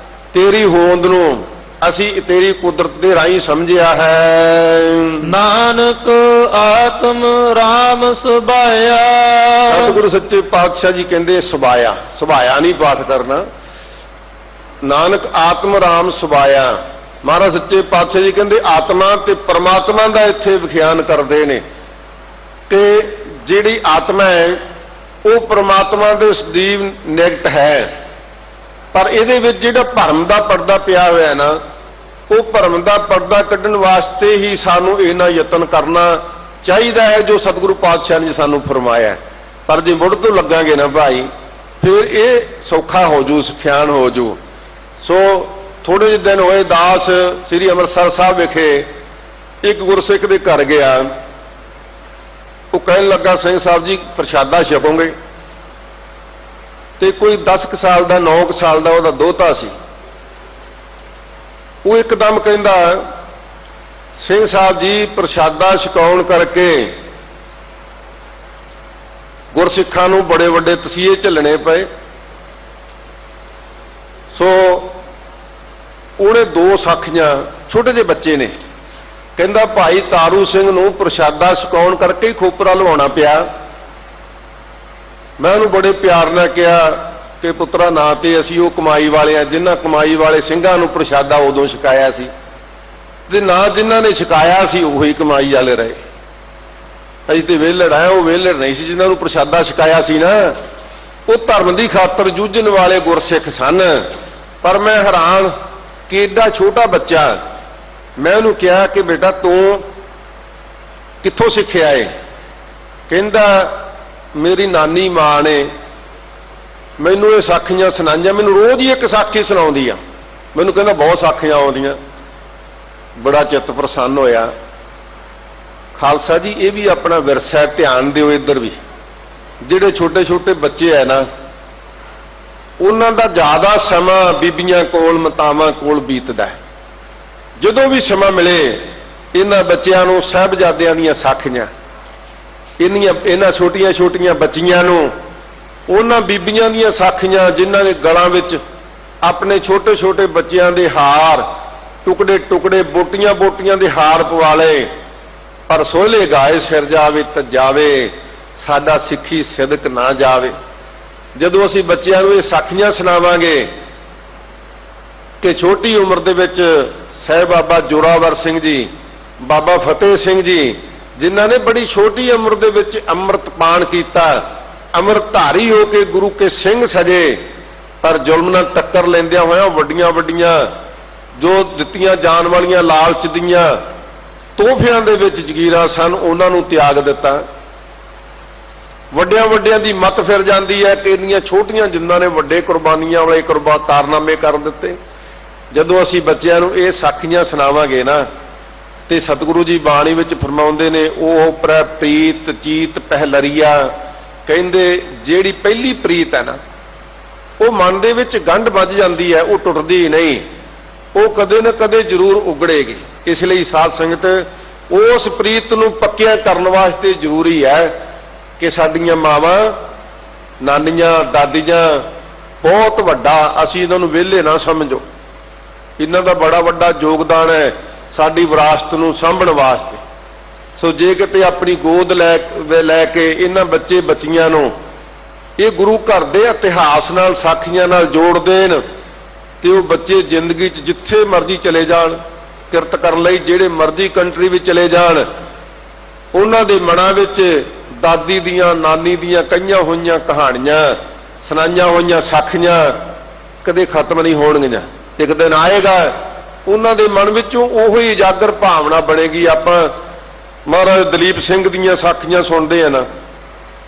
Speaker 2: ਤੇਰੀ ਹੋਂਦ ਨੂੰ ਅਸੀਂ ਤੇਰੀ ਕੁਦਰਤ ਦੇ ਰਾਹੀਂ ਸਮਝਿਆ ਹੈ।
Speaker 3: ਨਾਨਕ ਆਤਮ ਰਾਮ ਸੁਭਾਇਆ।
Speaker 2: ਸਤਿਗੁਰੂ ਸੱਚੇ ਪਾਤਸ਼ਾਹ ਜੀ ਕਹਿੰਦੇ ਸੁਭਾਇਆ, ਸੁਭਾਇਆ ਨਹੀਂ ਪਾਠ ਕਰਨਾ। ਨਾਨਕ ਆਤਮ ਰਾਮ ਸੁਭਾਇਆ। ਮਹਾਰਾਜ ਸੱਚੇ ਪਾਤਸ਼ਾਹ ਜੀ ਕਹਿੰਦੇ ਆਤਮਾ ਤੇ ਪਰਮਾਤਮਾ ਦਾ ਇੱਥੇ ਵਿਖਿਆਨ ਕਰਦੇ ਨੇ ਕਿ ਜਿਹੜੀ ਆਤਮਾ ਹੈ ਉਹ ਪਰਮਾਤਮਾ ਦੇ ਸਦੀਵ ਨਿਕਟ ਹੈ, ਪਰ ਇਹਦੇ ਵਿੱਚ ਜਿਹੜਾ ਭਰਮ ਦਾ ਪਰਦਾ ਪਿਆ ਹੋਇਆ ਨਾ, ਉਹ ਭਰਮ ਦਾ ਪਰਦਾ ਕੱਢਣ ਵਾਸਤੇ ਹੀ ਸਾਨੂੰ ਇਹਨਾਂ ਯਤਨ ਕਰਨਾ ਚਾਹੀਦਾ ਹੈ ਜੋ ਸਤਿਗੁਰੂ ਪਾਤਸ਼ਾਹ ਨੇ ਸਾਨੂੰ ਫਰਮਾਇਆ। ਪਰ ਜੇ ਮੁੱਢ ਤੋਂ ਲੱਗਾਂਗੇ ਨਾ ਭਾਈ ਫਿਰ ਇਹ ਸੌਖਾ ਹੋ ਜੂ, ਸਿਖਿਆਨ ਹੋ ਜੂ। ਸੋ ਥੋੜੇ ਜਿਹੇ ਦਿਨ ਹੋਏ ਦਾਸ ਸ੍ਰੀ ਅੰਮ੍ਰਿਤਸਰ ਸਾਹਿਬ ਵਿਖੇ ਇੱਕ ਗੁਰਸਿੱਖ ਦੇ ਘਰ ਗਿਆ ਉਹ ਕਹਿਣ ਲੱਗਾ ਸਿੰਘ ਸਾਹਿਬ ਜੀ ਪ੍ਰਸ਼ਾਦਾ ਛਕੋਗੇ। ਤੇ ਕੋਈ 10 ਕੁ ਸਾਲ ਦਾ 9 ਕੁ ਸਾਲ ਦਾ ਉਹਦਾ ਦੋਹਤਾ ਸੀ। ਉਹ ਇੱਕਦਮ ਕਹਿੰਦਾ ਸਿੰਘ ਸਾਹਿਬ ਜੀ ਪ੍ਰਸ਼ਾਦਾ ਛਕਾਉਣ ਕਰਕੇ ਗੁਰਸਿੱਖਾਂ ਨੂੰ ਬੜੇ ਵੱਡੇ ਤਸੀਹੇ ਝੱਲਣੇ ਪਏ। ਸੋ ਉਹਨੇ 2 ਸਾਖੀਆਂ, ਛੋਟੇ ਜਿਹੇ ਬੱਚੇ ਨੇ, ਕਹਿੰਦਾ ਭਾਈ ਤਾਰੂ ਸਿੰਘ ਨੂੰ ਪ੍ਰਸ਼ਾਦਾ ਛਕਾਉਣ ਕਰਕੇ ਹੀ ਖੋਪਰਾ ਲਵਾਉਣਾ ਪਿਆ। ਮੈਂ ਉਹਨੂੰ ਬੜੇ ਪਿਆਰ ਨਾਲ ਕਿਹਾ ਕਿ ਪੁੱਤਰਾ ਨਾ ਤੇ ਅਸੀਂ ਉਹ ਕਮਾਈ ਵਾਲੇ ਆ ਜਿਨ੍ਹਾਂ ਕਮਾਈ ਵਾਲੇ ਸਿੰਘਾਂ ਨੂੰ ਪ੍ਰਸ਼ਾਦਾ ਉਦੋਂ ਛਕਾਇਆ ਸੀ, ਤੇ ਨਾ ਜਿਨ੍ਹਾਂ ਨੇ ਛਕਾਇਆ ਸੀ ਉਹੀ ਕਮਾਈ ਵਾਲੇ ਰਹੇ। ਅਸੀਂ ਤੇ ਵਿਹਲੜ ਆ, ਉਹ ਵਿਹਲੜ ਨਹੀਂ ਸੀ ਜਿਨ੍ਹਾਂ ਨੂੰ ਪ੍ਰਸ਼ਾਦਾ ਛਕਾਇਆ ਸੀ ਨਾ। ਉਹ ਧਰਮ ਦੀ ਖਾਤਰ ਜੂਝਣ ਵਾਲੇ ਗੁਰਸਿੱਖ ਸਨ। ਪਰ ਮੈਂ ਹੈਰਾਨ ਕਿ ਏਡਾ ਛੋਟਾ ਬੱਚਾ, ਮੈਂ ਉਹਨੂੰ ਕਿਹਾ ਕਿ ਬੇਟਾ ਤੂੰ ਕਿੱਥੋਂ ਸਿੱਖਿਆ ਏ? ਕਹਿੰਦਾ ਮੇਰੀ ਨਾਨੀ ਮਾਂ ਨੇ ਮੈਨੂੰ ਇਹ ਸਾਖੀਆਂ ਸੁਣਾਈਆਂ, ਮੈਨੂੰ ਰੋਜ਼ ਹੀ ਇੱਕ ਸਾਖੀ ਸੁਣਾਉਂਦੀ ਆ। ਮੈਨੂੰ ਕਹਿੰਦਾ ਬਹੁਤ ਸਾਖੀਆਂ ਆਉਂਦੀਆਂ। ਬੜਾ ਚਿੱਤ ਪ੍ਰਸੰਨ ਹੋਇਆ। ਖਾਲਸਾ ਜੀ ਇਹ ਵੀ ਆਪਣਾ ਵਿਰਸਾ, ਧਿਆਨ ਦਿਓ ਇੱਧਰ ਵੀ। ਜਿਹੜੇ ਛੋਟੇ ਛੋਟੇ ਬੱਚੇ ਹੈ ਨਾ, ਉਹਨਾਂ ਦਾ ਜ਼ਿਆਦਾ ਸਮਾਂ ਬੀਬੀਆਂ ਕੋਲ, ਮਾਤਾਵਾਂ ਕੋਲ ਬੀਤਦਾ ਹੈ। ਜਦੋਂ ਵੀ ਸਮਾਂ ਮਿਲੇ ਇਹਨਾਂ ਬੱਚਿਆਂ ਨੂੰ ਸਾਹਿਬਜ਼ਾਦਿਆਂ ਦੀਆਂ ਸਾਖੀਆਂ, ਇਹਨਾਂ ਛੋਟੀਆਂ ਛੋਟੀਆਂ ਬੱਚੀਆਂ ਨੂੰ ਉਹਨਾਂ ਬੀਬੀਆਂ ਦੀਆਂ ਸਾਖੀਆਂ ਜਿਨ੍ਹਾਂ ਦੇ ਗਲਾਂ ਵਿੱਚ ਆਪਣੇ ਛੋਟੇ ਛੋਟੇ ਬੱਚਿਆਂ ਦੇ ਹਾਰ, ਟੁਕੜੇ ਟੁਕੜੇ, ਬੋਟੀਆਂ ਬੋਟੀਆਂ ਦੇ ਹਾਰ ਪਵਾ ਲਏ। ਪਰ ਸੋਹਲੇ ਗਾਏ ਸਿਰ ਜਾਵੇ ਤਜਾਵੇ, ਸਾਡਾ ਸਿੱਖੀ ਸਿਦਕ ਨਾ ਜਾਵੇ। ਜਦੋਂ ਅਸੀਂ ਬੱਚਿਆਂ ਨੂੰ ਇਹ ਸਾਖੀਆਂ ਸੁਣਾਵਾਂਗੇ ਕਿ ਛੋਟੀ ਉਮਰ ਦੇ ਵਿੱਚ ਸਾਹਿਬ ਬਾਬਾ ਜੋਰਾਵਰ ਸਿੰਘ ਜੀ, ਬਾਬਾ ਫਤਿਹ ਸਿੰਘ ਜੀ, ਜਿਨ੍ਹਾਂ ਨੇ ਬੜੀ ਛੋਟੀ ਉਮਰ ਦੇ ਵਿੱਚ ਅੰਮ੍ਰਿਤ ਪਾਨ ਕੀਤਾ, ਅੰਮ੍ਰਿਤਧਾਰੀ ਹੋ ਕੇ ਗੁਰੂ ਕੇ ਸਿੰਘ ਸਜੇ, ਪਰ ਜ਼ੁਲਮ ਨਾਲ ਟੱਕਰ ਲੈਂਦਿਆਂ ਹੋਇਆਂ ਵੱਡੀਆਂ ਵੱਡੀਆਂ ਜੋ ਦਿੱਤੀਆਂ ਜਾਣ ਵਾਲੀਆਂ ਲਾਲਚ ਦੀਆਂ ਤੋਹਫਿਆਂ ਦੇ ਵਿੱਚ ਜਗੀਰਾਂ ਸਨ, ਉਹਨਾਂ ਨੂੰ ਤਿਆਗ ਦਿੱਤਾ। ਵੱਡਿਆਂ ਵੱਡਿਆਂ ਦੀ ਮੱਤ ਫਿਰ ਜਾਂਦੀ ਹੈ ਕਿ ਇੰਨੀਆਂ ਛੋਟੀਆਂ ਜਿਨ੍ਹਾਂ ਨੇ ਵੱਡੇ ਕੁਰਬਾਨੀਆਂ ਵਾਲੇ ਕਾਰਨਾਮੇ ਕਰ ਦਿੱਤੇ। ਜਦੋਂ ਅਸੀਂ ਬੱਚਿਆਂ ਨੂੰ ਇਹ ਸਾਖੀਆਂ ਸੁਣਾਵਾਂਗੇ ਨਾ, ਤੇ ਸਤਿਗੁਰੂ ਜੀ ਬਾਣੀ ਵਿੱਚ ਫਰਮਾਉਂਦੇ ਨੇ, ਉਹ ਪ੍ਰੀਤ ਚੀਤ ਪਹਿਲਰੀਆ, ਕਹਿੰਦੇ ਜਿਹੜੀ ਪਹਿਲੀ ਪ੍ਰੀਤ ਹੈ ਨਾ, ਉਹ ਮਨ ਦੇ ਵਿੱਚ ਗੰਢ ਵੱਜ ਜਾਂਦੀ ਹੈ, ਉਹ ਟੁੱਟਦੀ ਨਹੀਂ, ਉਹ ਕਦੇ ਨਾ ਕਦੇ ਜ਼ਰੂਰ ਉਗੜੇਗੀ। ਇਸ ਲਈ ਸਾਧ ਸੰਗਤ ਉਸ ਪ੍ਰੀਤ ਨੂੰ ਪੱਕਿਆ ਕਰਨ ਵਾਸਤੇ ਜ਼ਰੂਰੀ ਹੈ ਕਿ ਸਾਡੀਆਂ ਮਾਵਾਂ, ਨਾਨੀਆਂ, ਦਾਦੀਆਂ ਬਹੁਤ ਵੱਡਾ, ਅਸੀਂ ਇਹਨਾਂ ਨੂੰ ਵਿਹਲੇ ਨਾ ਸਮਝੋ, ਇਹਨਾਂ ਦਾ ਬੜਾ ਵੱਡਾ ਯੋਗਦਾਨ ਹੈ ਸਾਡੀ ਵਿਰਾਸਤ ਨੂੰ ਸਾਂਭਣ ਵਾਸਤੇ। ਸੋ ਜੇ ਕਿਤੇ ਆਪਣੀ ਗੋਦ ਲੈ ਕੇ ਇਹਨਾਂ ਬੱਚੇ ਬੱਚੀਆਂ ਨੂੰ ਇਹ ਗੁਰੂ ਘਰ ਦੇ ਇਤਿਹਾਸ ਨਾਲ, ਸਾਖੀਆਂ ਨਾਲ ਜੋੜ ਦੇਣ, ਤੇ ਉਹ ਬੱਚੇ ਜ਼ਿੰਦਗੀ 'ਚ ਜਿੱਥੇ ਮਰਜ਼ੀ ਚਲੇ ਜਾਣ, ਕਿਰਤ ਕਰਨ ਲਈ ਜਿਹੜੇ ਮਰਜ਼ੀ ਕੰਟਰੀ ਵਿੱਚ ਚਲੇ ਜਾਣ, ਉਹਨਾਂ ਦੇ ਮਨਾਂ ਵਿੱਚ ਦਾਦੀ ਦੀਆਂ, ਨਾਨੀ ਦੀਆਂ ਕਹੀਆਂ ਹੋਈਆਂ ਕਹਾਣੀਆਂ, ਸੁਣਾਈਆਂ ਹੋਈਆਂ ਸਾਖੀਆਂ ਕਦੇ ਖਤਮ ਨਹੀਂ ਹੋਣਗੀਆਂ। ਇੱਕ ਦਿਨ ਆਏਗਾ ਉਹਨਾਂ ਦੇ ਮਨ ਵਿੱਚੋਂ ਉਹੀ ਉਜਾਗਰ ਭਾਵਨਾ ਬਣੇਗੀ। ਆਪਾਂ ਮਹਾਰਾਜ ਦਲੀਪ ਸਿੰਘ ਦੀਆਂ ਸਾਖੀਆਂ ਸੁਣਦੇ ਆ ਨਾ,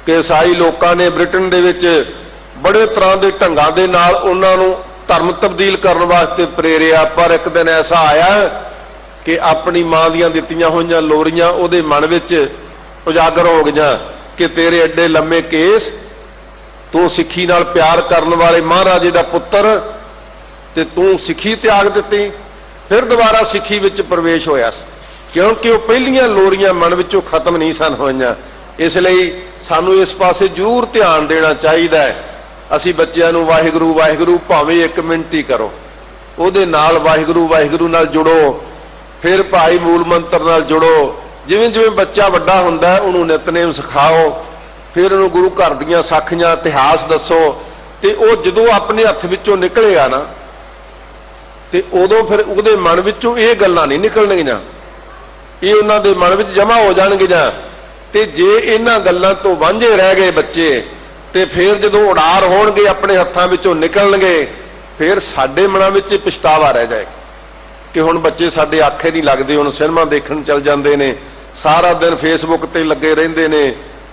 Speaker 2: ਕਿ ਈਸਾਈ ਲੋਕਾਂ ਨੇ ਬ੍ਰਿਟਨ ਦੇ ਵਿੱਚ ਬੜੇ ਤਰ੍ਹਾਂ ਦੇ ਢੰਗਾਂ ਦੇ ਨਾਲ ਉਹਨਾਂ ਨੂੰ ਧਰਮ ਤਬਦੀਲ ਕਰਨ ਵਾਸਤੇ ਪ੍ਰੇਰਿਆ। ਪਰ ਇੱਕ ਦਿਨ ਐਸਾ ਆਇਆ ਕਿ ਆਪਣੀ ਮਾਂ ਦੀਆਂ ਦਿੱਤੀਆਂ ਹੋਈਆਂ ਲੋਰੀਆਂ ਉਹਦੇ ਮਨ ਵਿੱਚ ਉਜਾਗਰ ਹੋ ਗਈਆਂ ਕਿ ਤੇਰੇ ਐਡੇ ਲੰਮੇ ਕੇਸ, ਤੂੰ ਸਿੱਖੀ ਨਾਲ ਪਿਆਰ ਕਰਨ ਵਾਲੇ ਮਹਾਰਾਜੇ ਦਾ ਪੁੱਤਰ, ਤੇ ਤੂੰ ਸਿੱਖੀ ਤਿਆਗ ਦਿੱਤੀ। ਫਿਰ ਦੁਬਾਰਾ ਸਿੱਖੀ ਵਿੱਚ ਪ੍ਰਵੇਸ਼ ਹੋਇਆ ਸੀ, ਕਿਉਂਕਿ ਉਹ ਪਹਿਲੀਆਂ ਲੋਰੀਆਂ ਮਨ ਵਿੱਚੋਂ ਖਤਮ ਨਹੀਂ ਸਨ ਹੋਈਆਂ। ਇਸ ਲਈ ਸਾਨੂੰ ਇਸ ਪਾਸੇ ਜ਼ਰੂਰ ਧਿਆਨ ਦੇਣਾ ਚਾਹੀਦਾ ਹੈ। ਅਸੀਂ ਬੱਚਿਆਂ ਨੂੰ ਵਾਹਿਗੁਰੂ ਵਾਹਿਗੁਰੂ ਭਾਵੇਂ 1 ਮਿੰਟ ਹੀ ਕਰੋ, ਉਹਦੇ ਨਾਲ ਵਾਹਿਗੁਰੂ ਵਾਹਿਗੁਰੂ ਨਾਲ ਜੁੜੋ, ਫਿਰ ਭਾਈ ਮੂਲ ਮੰਤਰ ਨਾਲ ਜੁੜੋ। ਜਿਵੇਂ ਜਿਵੇਂ ਬੱਚਾ ਵੱਡਾ ਹੁੰਦਾ ਉਹਨੂੰ ਨਿਤਨੇਮ ਸਿਖਾਓ, ਫਿਰ ਉਹਨੂੰ ਗੁਰੂ ਘਰ ਦੀਆਂ ਸਾਖੀਆਂ, ਇਤਿਹਾਸ ਦੱਸੋ, ਤੇ ਉਹ ਜਦੋਂ ਆਪਣੇ ਹੱਥ ਵਿੱਚੋਂ ਨਿਕਲੇਗਾ ਨਾ, ਤੇ ਉਦੋਂ ਫਿਰ ਉਹਦੇ ਮਨ ਵਿੱਚੋਂ ਇਹ ਗੱਲਾਂ ਨਹੀਂ ਨਿਕਲਣਗੀਆਂ, ਇਹ ਉਹਨਾਂ ਦੇ ਮਨ ਵਿੱਚ ਜਮਾ ਹੋ ਜਾਣਗੀਆਂ। ਤੇ ਜੇ ਇਹਨਾਂ ਗੱਲਾਂ ਤੋਂ ਵਾਂਝੇ ਰਹਿ ਗਏ ਬੱਚੇ, ਤੇ ਫਿਰ ਜਦੋਂ ਉਡਾਰ ਹੋਣਗੇ, ਆਪਣੇ ਹੱਥਾਂ ਵਿੱਚੋਂ ਨਿਕਲਣਗੇ, ਫਿਰ ਸਾਡੇ ਮਨਾਂ ਵਿੱਚ ਪਛਤਾਵਾ ਰਹਿ ਜਾਏਗਾ ਕਿ ਹੁਣ ਬੱਚੇ ਸਾਡੇ ਆਖੇ ਨਹੀਂ ਲੱਗਦੇ, ਹੁਣ ਸਿਨੇਮਾ ਦੇਖਣ ਚੱਲ ਜਾਂਦੇ ਨੇ, ਸਾਰਾ ਦਿਨ ਫੇਸਬੁੱਕ ਤੇ ਲੱਗੇ ਰਹਿੰਦੇ ਨੇ,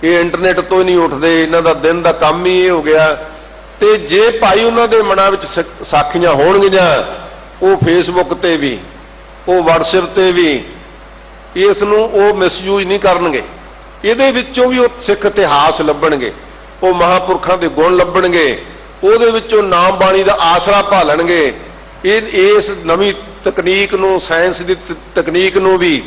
Speaker 2: ਇਹ ਇੰਟਰਨੈਟ ਤੋਂ ਹੀ ਨਹੀਂ ਉੱਠਦੇ, ਇਹਨਾਂ ਦਾ ਦਿਨ ਦਾ ਕੰਮ ਹੀ ਇਹ ਹੋ ਗਿਆ। ਤੇ ਜੇ ਭਾਈ ਉਹਨਾਂ ਦੇ ਮਨਾਂ ਵਿੱਚ ਸਾਖੀਆਂ ਹੋਣਗੀਆਂ, ਉਹ ਫੇਸਬੁੱਕ ਤੇ ਵੀ, ਉਹ ਵਟਸਐਪ ਤੇ ਵੀ ਇਸ ਨੂੰ ਉਹ ਮਿਸਯੂਜ਼ ਨਹੀਂ ਕਰਨਗੇ, ਇਹਦੇ ਵਿੱਚੋਂ ਵੀ ਉਹ ਸਿੱਖ ਇਤਿਹਾਸ ਲੱਭਣਗੇ, ਉਹ ਮਹਾਂਪੁਰਖਾਂ ਦੇ ਗੁਣ ਲੱਭਣਗੇ, ਉਹਦੇ ਵਿੱਚੋਂ ਨਾਮ ਬਾਣੀ ਦਾ ਆਸਰਾ ਭਾਲਣਗੇ। ਇਸ ਨਵੀਂ ਤਕਨੀਕ ਨੂੰ, ਸਾਇੰਸ ਦੀ ਤਕਨੀਕ ਨੂੰ ਵੀ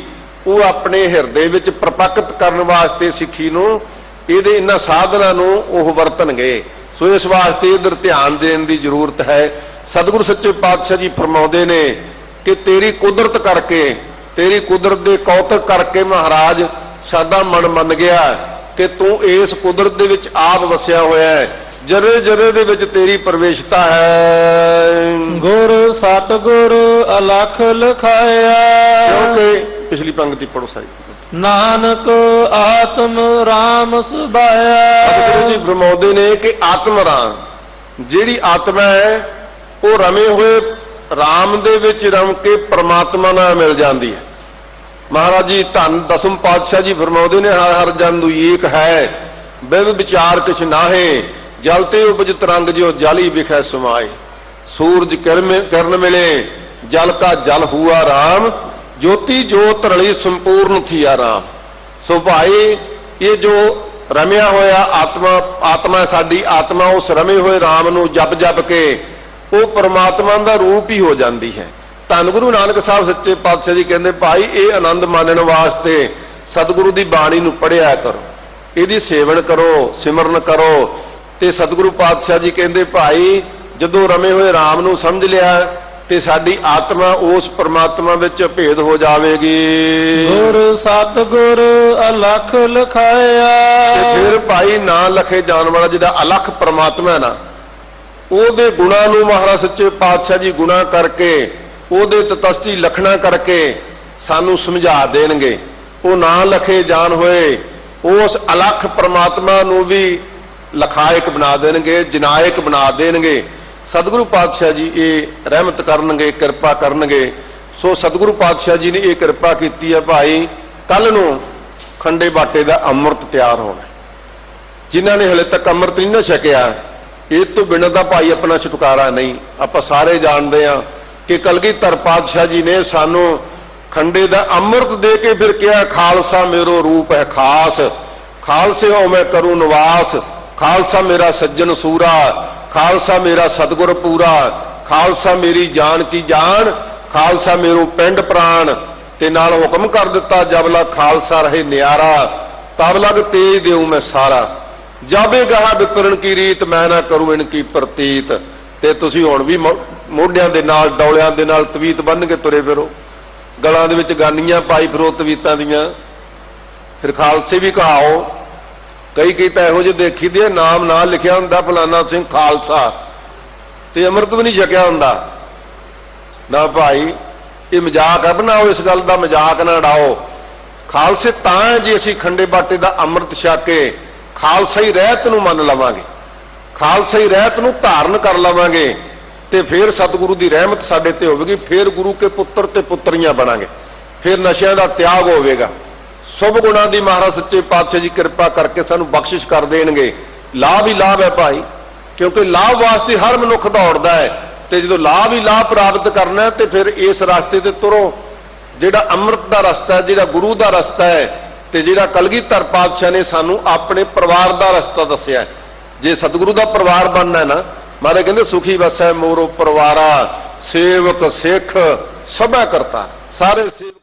Speaker 2: ਉਹ ਆਪਣੇ ਹਿਰਦੇ ਵਿੱਚ ਪ੍ਰਪੱਕਤ ਕਰਨ ਵਾਸਤੇ ਸਿੱਖੀ ਨੂੰ, ਇਹਦੇ ਇਹਨਾਂ ਸਾਧਨਾਂ ਨੂੰ ਉਹ ਵਰਤਣਗੇ। ਸੋ ਇਸ ਵਾਸਤੇ ਇਧਰ ਧਿਆਨ ਦੇਣ ਦੀ ਜ਼ਰੂਰਤ ਹੈ। ਸਤਿਗੁਰੂ ਸੱਚੇ ਪਾਤਸ਼ਾਹ ਜੀ ਫਰਮਾਉਂਦੇ ਨੇ ਕਿ ਤੇਰੀ ਕੁਦਰਤ ਕਰਕੇ, ਤੇਰੀ ਕੁਦਰਤ ਦੇ ਕੌਤਕ ਕਰਕੇ ਮਹਾਰਾਜ ਸਾਡਾ ਮਨ ਮੰਨ ਗਿਆ ਕਿ ਤੂੰ ਇਸ ਕੁਦਰਤ ਦੇ ਵਿੱਚ ਆਪ ਵਸਿਆ ਹੋਇਆ ਹੈ, ਜਰੇ ਜਰੇ ਦੇ ਵਿੱਚ ਤੇਰੀ ਪ੍ਰਵੇਸ਼ਤਾ ਹੈ।
Speaker 3: ਗੁਰ ਸਤਿਗੁਰ ਅਲਖ ਲਖਾਇਆ,
Speaker 2: ਕਿਉਂਕਿ ਪਿਛਲੀ ਪੰਕਤੀ ਪੜੋ ਸਾਰੀ।
Speaker 3: ਨਾਨਕ ਆਤਮ ਰਾਮ ਸੁਭਾਇਆ।
Speaker 2: ਸਤਿਗੁਰੂ ਜੀ ਫਰਮਾਉਂਦੇ ਨੇ ਕਿ ਆਤਮ ਰਾਮ, ਜਿਹੜੀ ਆਤਮਾ ਹੈ ਉਹ ਰਮੇ ਹੋਏ ਰਾਮ ਦੇ ਵਿੱਚ ਰਮ ਕੇ ਪ੍ਰਮਾਤਮਾ ਨਾਲ ਮਿਲ ਜਾਂਦੀ ਹੈ। ਮਹਾਰਾਜ ਜੀ ਧੰਨ ਦਸਮ ਪਾਤਸ਼ਾਹ ਜੀ ਫਰਮਾਉਂਦੇ ਨੇ ਹਰ ਹਰ ਜਨ ਨੂੰ ਏਕ ਹੈ, ਬਿਨ ਵਿਚਾਰ ਕਿਛ ਨਾਹੇ, ਜਲ ਤੇ ਉਪਜ ਤਰੰਗ ਜਿਉ ਜਲ ਵਿਖੈ ਸਮਾਏ, ਸੂਰਜ ਕਿਰਨ ਮਿਲੇ ਜਲ ਕਾ ਜਲ ਹੁਆ ਰਾਮ, ਜੋਤੀ ਜੋਤ ਰਲੀ ਸੰਪੂਰਨ ਥੀਆ ਰਾਮ। ਸੋ ਭਾਈ ਇਹ ਜੋ ਰਮਿਆ ਹੋਇਆ ਆਤਮਾ ਸਾਡੀ ਆਤਮਾ ਉਸ ਰਮੇ ਹੋਏ ਰਾਮ ਨੂੰ ਜਪ ਜਪ ਕੇ ਉਹ ਪਰਮਾਤਮਾ ਦਾ ਰੂਪ ਹੀ ਹੋ ਜਾਂਦੀ ਹੈ। ਧੰਨ ਗੁਰੂ ਨਾਨਕ ਸਾਹਿਬ ਸੱਚੇ ਪਾਤਸ਼ਾਹ ਜੀ ਕਹਿੰਦੇ ਭਾਈ ਇਹ ਆਨੰਦ ਮਾਣਨ ਵਾਸਤੇ ਸਤਿਗੁਰੂ ਦੀ ਬਾਣੀ ਨੂੰ ਪੜ੍ਹਿਆ ਕਰੋ, ਇਹਦੀ ਸੇਵਨ ਕਰੋ, ਸਿਮਰਨ ਕਰੋ। ਤੇ ਸਤਿਗੁਰੂ ਪਾਤਸ਼ਾਹ ਜੀ ਕਹਿੰਦੇ ਭਾਈ ਜਦੋਂ ਰਮੇ ਹੋਏ ਰਾਮ ਨੂੰ ਸਮਝ ਲਿਆ ਤੇ ਸਾਡੀ ਆਤਮਾ ਉਸ ਪਰਮਾਤਮਾ ਵਿੱਚ ਭੇਦ ਹੋ ਜਾਵੇਗੀ।
Speaker 3: ਗੁਰ ਸਤਿਗੁਰ ਅਲਖ ਲਖਾਇਆ।
Speaker 2: ਤੇ ਫਿਰ ਭਾਈ ਨਾ ਲਖੇ ਜਾਣ ਵਾਲਾ ਜਿਹੜਾ ਅਲਖ ਪਰਮਾਤਮਾ ਹੈ ਨਾ, ਉਹਦੇ ਗੁਣਾਂ ਨੂੰ ਮਹਾਰਾਜ ਸੱਚੇ ਪਾਤਸ਼ਾਹ ਜੀ ਗੁਣਾ ਕਰਕੇ, ਉਹਦੇ ਤਤਸਤੀ ਲਖਣਾ ਕਰਕੇ ਸਾਨੂੰ ਸਮਝਾ ਦੇਣਗੇ। ਉਹ ਨਾ ਲਖੇ ਜਾਣ ਹੋਏ ਉਸ ਅਲਖ ਪਰਮਾਤਮਾ ਨੂੰ ਵੀ ਲਖਾਇਕ ਬਣਾ ਦੇਣਗੇ, ਜਨਾਇਕ ਬਣਾ ਦੇਣਗੇ। ਸਤਿਗੁਰੂ ਪਾਤਸ਼ਾਹ ਜੀ ਇਹ ਰਹਿਮਤ ਕਰਨਗੇ, ਕਿਰਪਾ ਕਰਨਗੇ। ਸੋ ਸਤਿਗੁਰੂ ਪਾਤਸ਼ਾਹ ਜੀ ਨੇ ਇਹ ਕਿਰਪਾ ਕੀਤੀ ਹੈ ਭਾਈ, ਕੱਲ ਨੂੰ ਖੰਡੇ ਬਾਟੇ ਦਾ ਅੰਮ੍ਰਿਤ ਤਿਆਰ ਹੋਣਾ। ਜਿਨ੍ਹਾਂ ਨੇ ਹਲੇ ਤੱਕ ਅੰਮ੍ਰਿਤ ਨਹੀਂ ਨਾ ਛਕਿਆ, ਇਹ ਤੋਂ ਬਿਨਾਂ ਤਾਂ ਭਾਈ ਆਪਣਾ ਛੁਟਕਾਰਾ ਨਹੀਂ। ਆਪਾਂ ਸਾਰੇ ਜਾਣਦੇ ਹਾਂ ਕਿ ਕਲਗੀਧਰ ਪਾਤਸ਼ਾਹ ਜੀ ਨੇ ਸਾਨੂੰ ਖੰਡੇ ਦਾ ਅੰਮ੍ਰਿਤ ਦੇ ਕੇ ਫਿਰ ਕਿਹਾ, ਖਾਲਸਾ ਮੇਰੋ ਰੂਪ ਹੈ ਖਾਸ, ਖਾਲਸੇ ਹੋ ਮੈਂ ਕਰੂ ਨਿਵਾਸ, ਖਾਲਸਾ ਮੇਰਾ ਸੱਜਣ ਸੂਰਾ, ਖਾਲਸਾ ਮੇਰਾ ਸਤਿਗੁਰ ਪੂਰਾ, ਖਾਲਸਾ ਮੇਰੀ ਜਾਨ ਕੀ ਜਾਨ, ਖਾਲਸਾ ਮੇਰੋ ਪਿੰਡ ਪ੍ਰਾਣ। ਤੇ ਨਾਲ ਹੁਕਮ ਕਰ ਦਿੱਤਾ, ਜਬ ਲਗ ਖਾਲਸਾ ਰਹੇ ਨਿਆਰਾ, ਤਬ ਲਗ ਤੇਜ ਦੇਉ ਮੈਂ ਸਾਰਾ, ਜਾਬੇ ਗਾਹ ਵਿਪਰਨ ਕੀ ਰੀਤ, ਮੈਂ ਨਾ ਕਰੂ ਇਨ ਕੀ ਪ੍ਰਤੀਤ। ਤੇ ਤੁਸੀਂ ਹੁਣ ਵੀ ਮੋਢਿਆਂ ਦੇ ਨਾਲ, ਡੌਲਿਆਂ ਦੇ ਨਾਲ ਤਵੀਤ ਬੰਨ ਕੇ ਤੁਰੇ ਫਿਰੋ, ਗਲਾਂ ਦੇ ਵਿੱਚ ਗਾਨੀਆਂ ਪਾਈ ਫਿਰੋ ਤਵੀਤਾਂ ਦੀਆਂ। ਫਿਰ ਖਾਲਸੇ ਵੀ ਕਹਾਓ। ਕਈ ਤਾਂ ਇਹੋ ਜਿਹੇ ਦੇਖੀ ਦੇ ਨਾਮ ਨਾ ਲਿਖਿਆ ਹੁੰਦਾ ਫਲਾਨਾ ਸਿੰਘ ਖਾਲਸਾ, ਤੇ ਅੰਮ੍ਰਿਤ ਵੀ ਨਹੀਂ ਛਕਿਆ ਹੁੰਦਾ। ਨਾ ਭਾਈ ਇਹ ਮਜ਼ਾਕ ਹੈ, ਬਣਾਓ ਇਸ ਗੱਲ ਦਾ ਮਜ਼ਾਕ ਨਾ ਉਡਾਓ। ਖਾਲਸੇ ਤਾਂ ਜੇ ਅਸੀਂ ਖੰਡੇ ਬਾਟੇ ਦਾ ਅੰਮ੍ਰਿਤ ਛਕ ਕੇ ਖਾਲਸਾਈ ਰਹਿਤ ਨੂੰ ਮੰਨ ਲਵਾਂਗੇ, ਖਾਲਸਾਈ ਰਹਿਤ ਨੂੰ ਧਾਰਨ ਕਰ ਲਵਾਂਗੇ, ਤੇ ਫਿਰ ਸਤਿਗੁਰੂ ਦੀ ਰਹਿਮਤ ਸਾਡੇ ਤੇ ਹੋਵੇਗੀ। ਫਿਰ ਗੁਰੂ ਕੇ ਪੁੱਤਰ ਤੇ ਪੁੱਤਰੀਆਂ ਬਣਾਂਗੇ, ਫਿਰ ਨਸ਼ਿਆਂ ਦਾ ਤਿਆਗ ਹੋਵੇਗਾ। ਸੁਭ ਗੁਣਾਂ ਦੀ ਮਹਾਰਾਜ ਸੱਚੇ ਪਾਤਸ਼ਾਹ ਜੀ ਕਿਰਪਾ ਕਰਕੇ ਸਾਨੂੰ ਬਖਸ਼ਿਸ਼ ਕਰ ਦੇਣਗੇ। ਲਾਭ ਹੀ ਲਾਭ ਹੈ ਭਾਈ, ਕਿਉਂਕਿ ਲਾਭ ਵਾਸਤੇ ਹਰ ਮਨੁੱਖ ਦੌੜਦਾ ਹੈ। ਤੇ ਜਦੋਂ ਲਾਭ ਹੀ ਲਾਭ ਪ੍ਰਾਪਤ ਕਰਨਾ ਤੇ ਫਿਰ ਇਸ ਰਸਤੇ ਤੇ ਤੁਰੋ, ਜਿਹੜਾ ਅੰਮ੍ਰਿਤ ਦਾ ਰਸਤਾ ਹੈ, ਜਿਹੜਾ ਗੁਰੂ ਦਾ ਰਸਤਾ ਹੈ, ਤੇ ਜਿਹੜਾ ਕਲਗੀਧਰ ਪਾਤਸ਼ਾਹ ਨੇ ਸਾਨੂੰ ਆਪਣੇ ਪਰਿਵਾਰ ਦਾ ਰਸਤਾ ਦੱਸਿਆ। ਜੇ ਸਤਿਗੁਰੂ ਦਾ ਪਰਿਵਾਰ ਬਣਨਾ ਹੈ ਨਾ, ਮਹਾਰਾਜ ਕਹਿੰਦੇ ਸੁਖੀ ਵਸੈ ਮੋਰੋ ਪਰਿਵਾਰਾ, ਸੇਵਕ ਸਿੱਖ ਸਭੈ ਕਰਤਾ, ਸਾਰੇ ਸੇਵਕ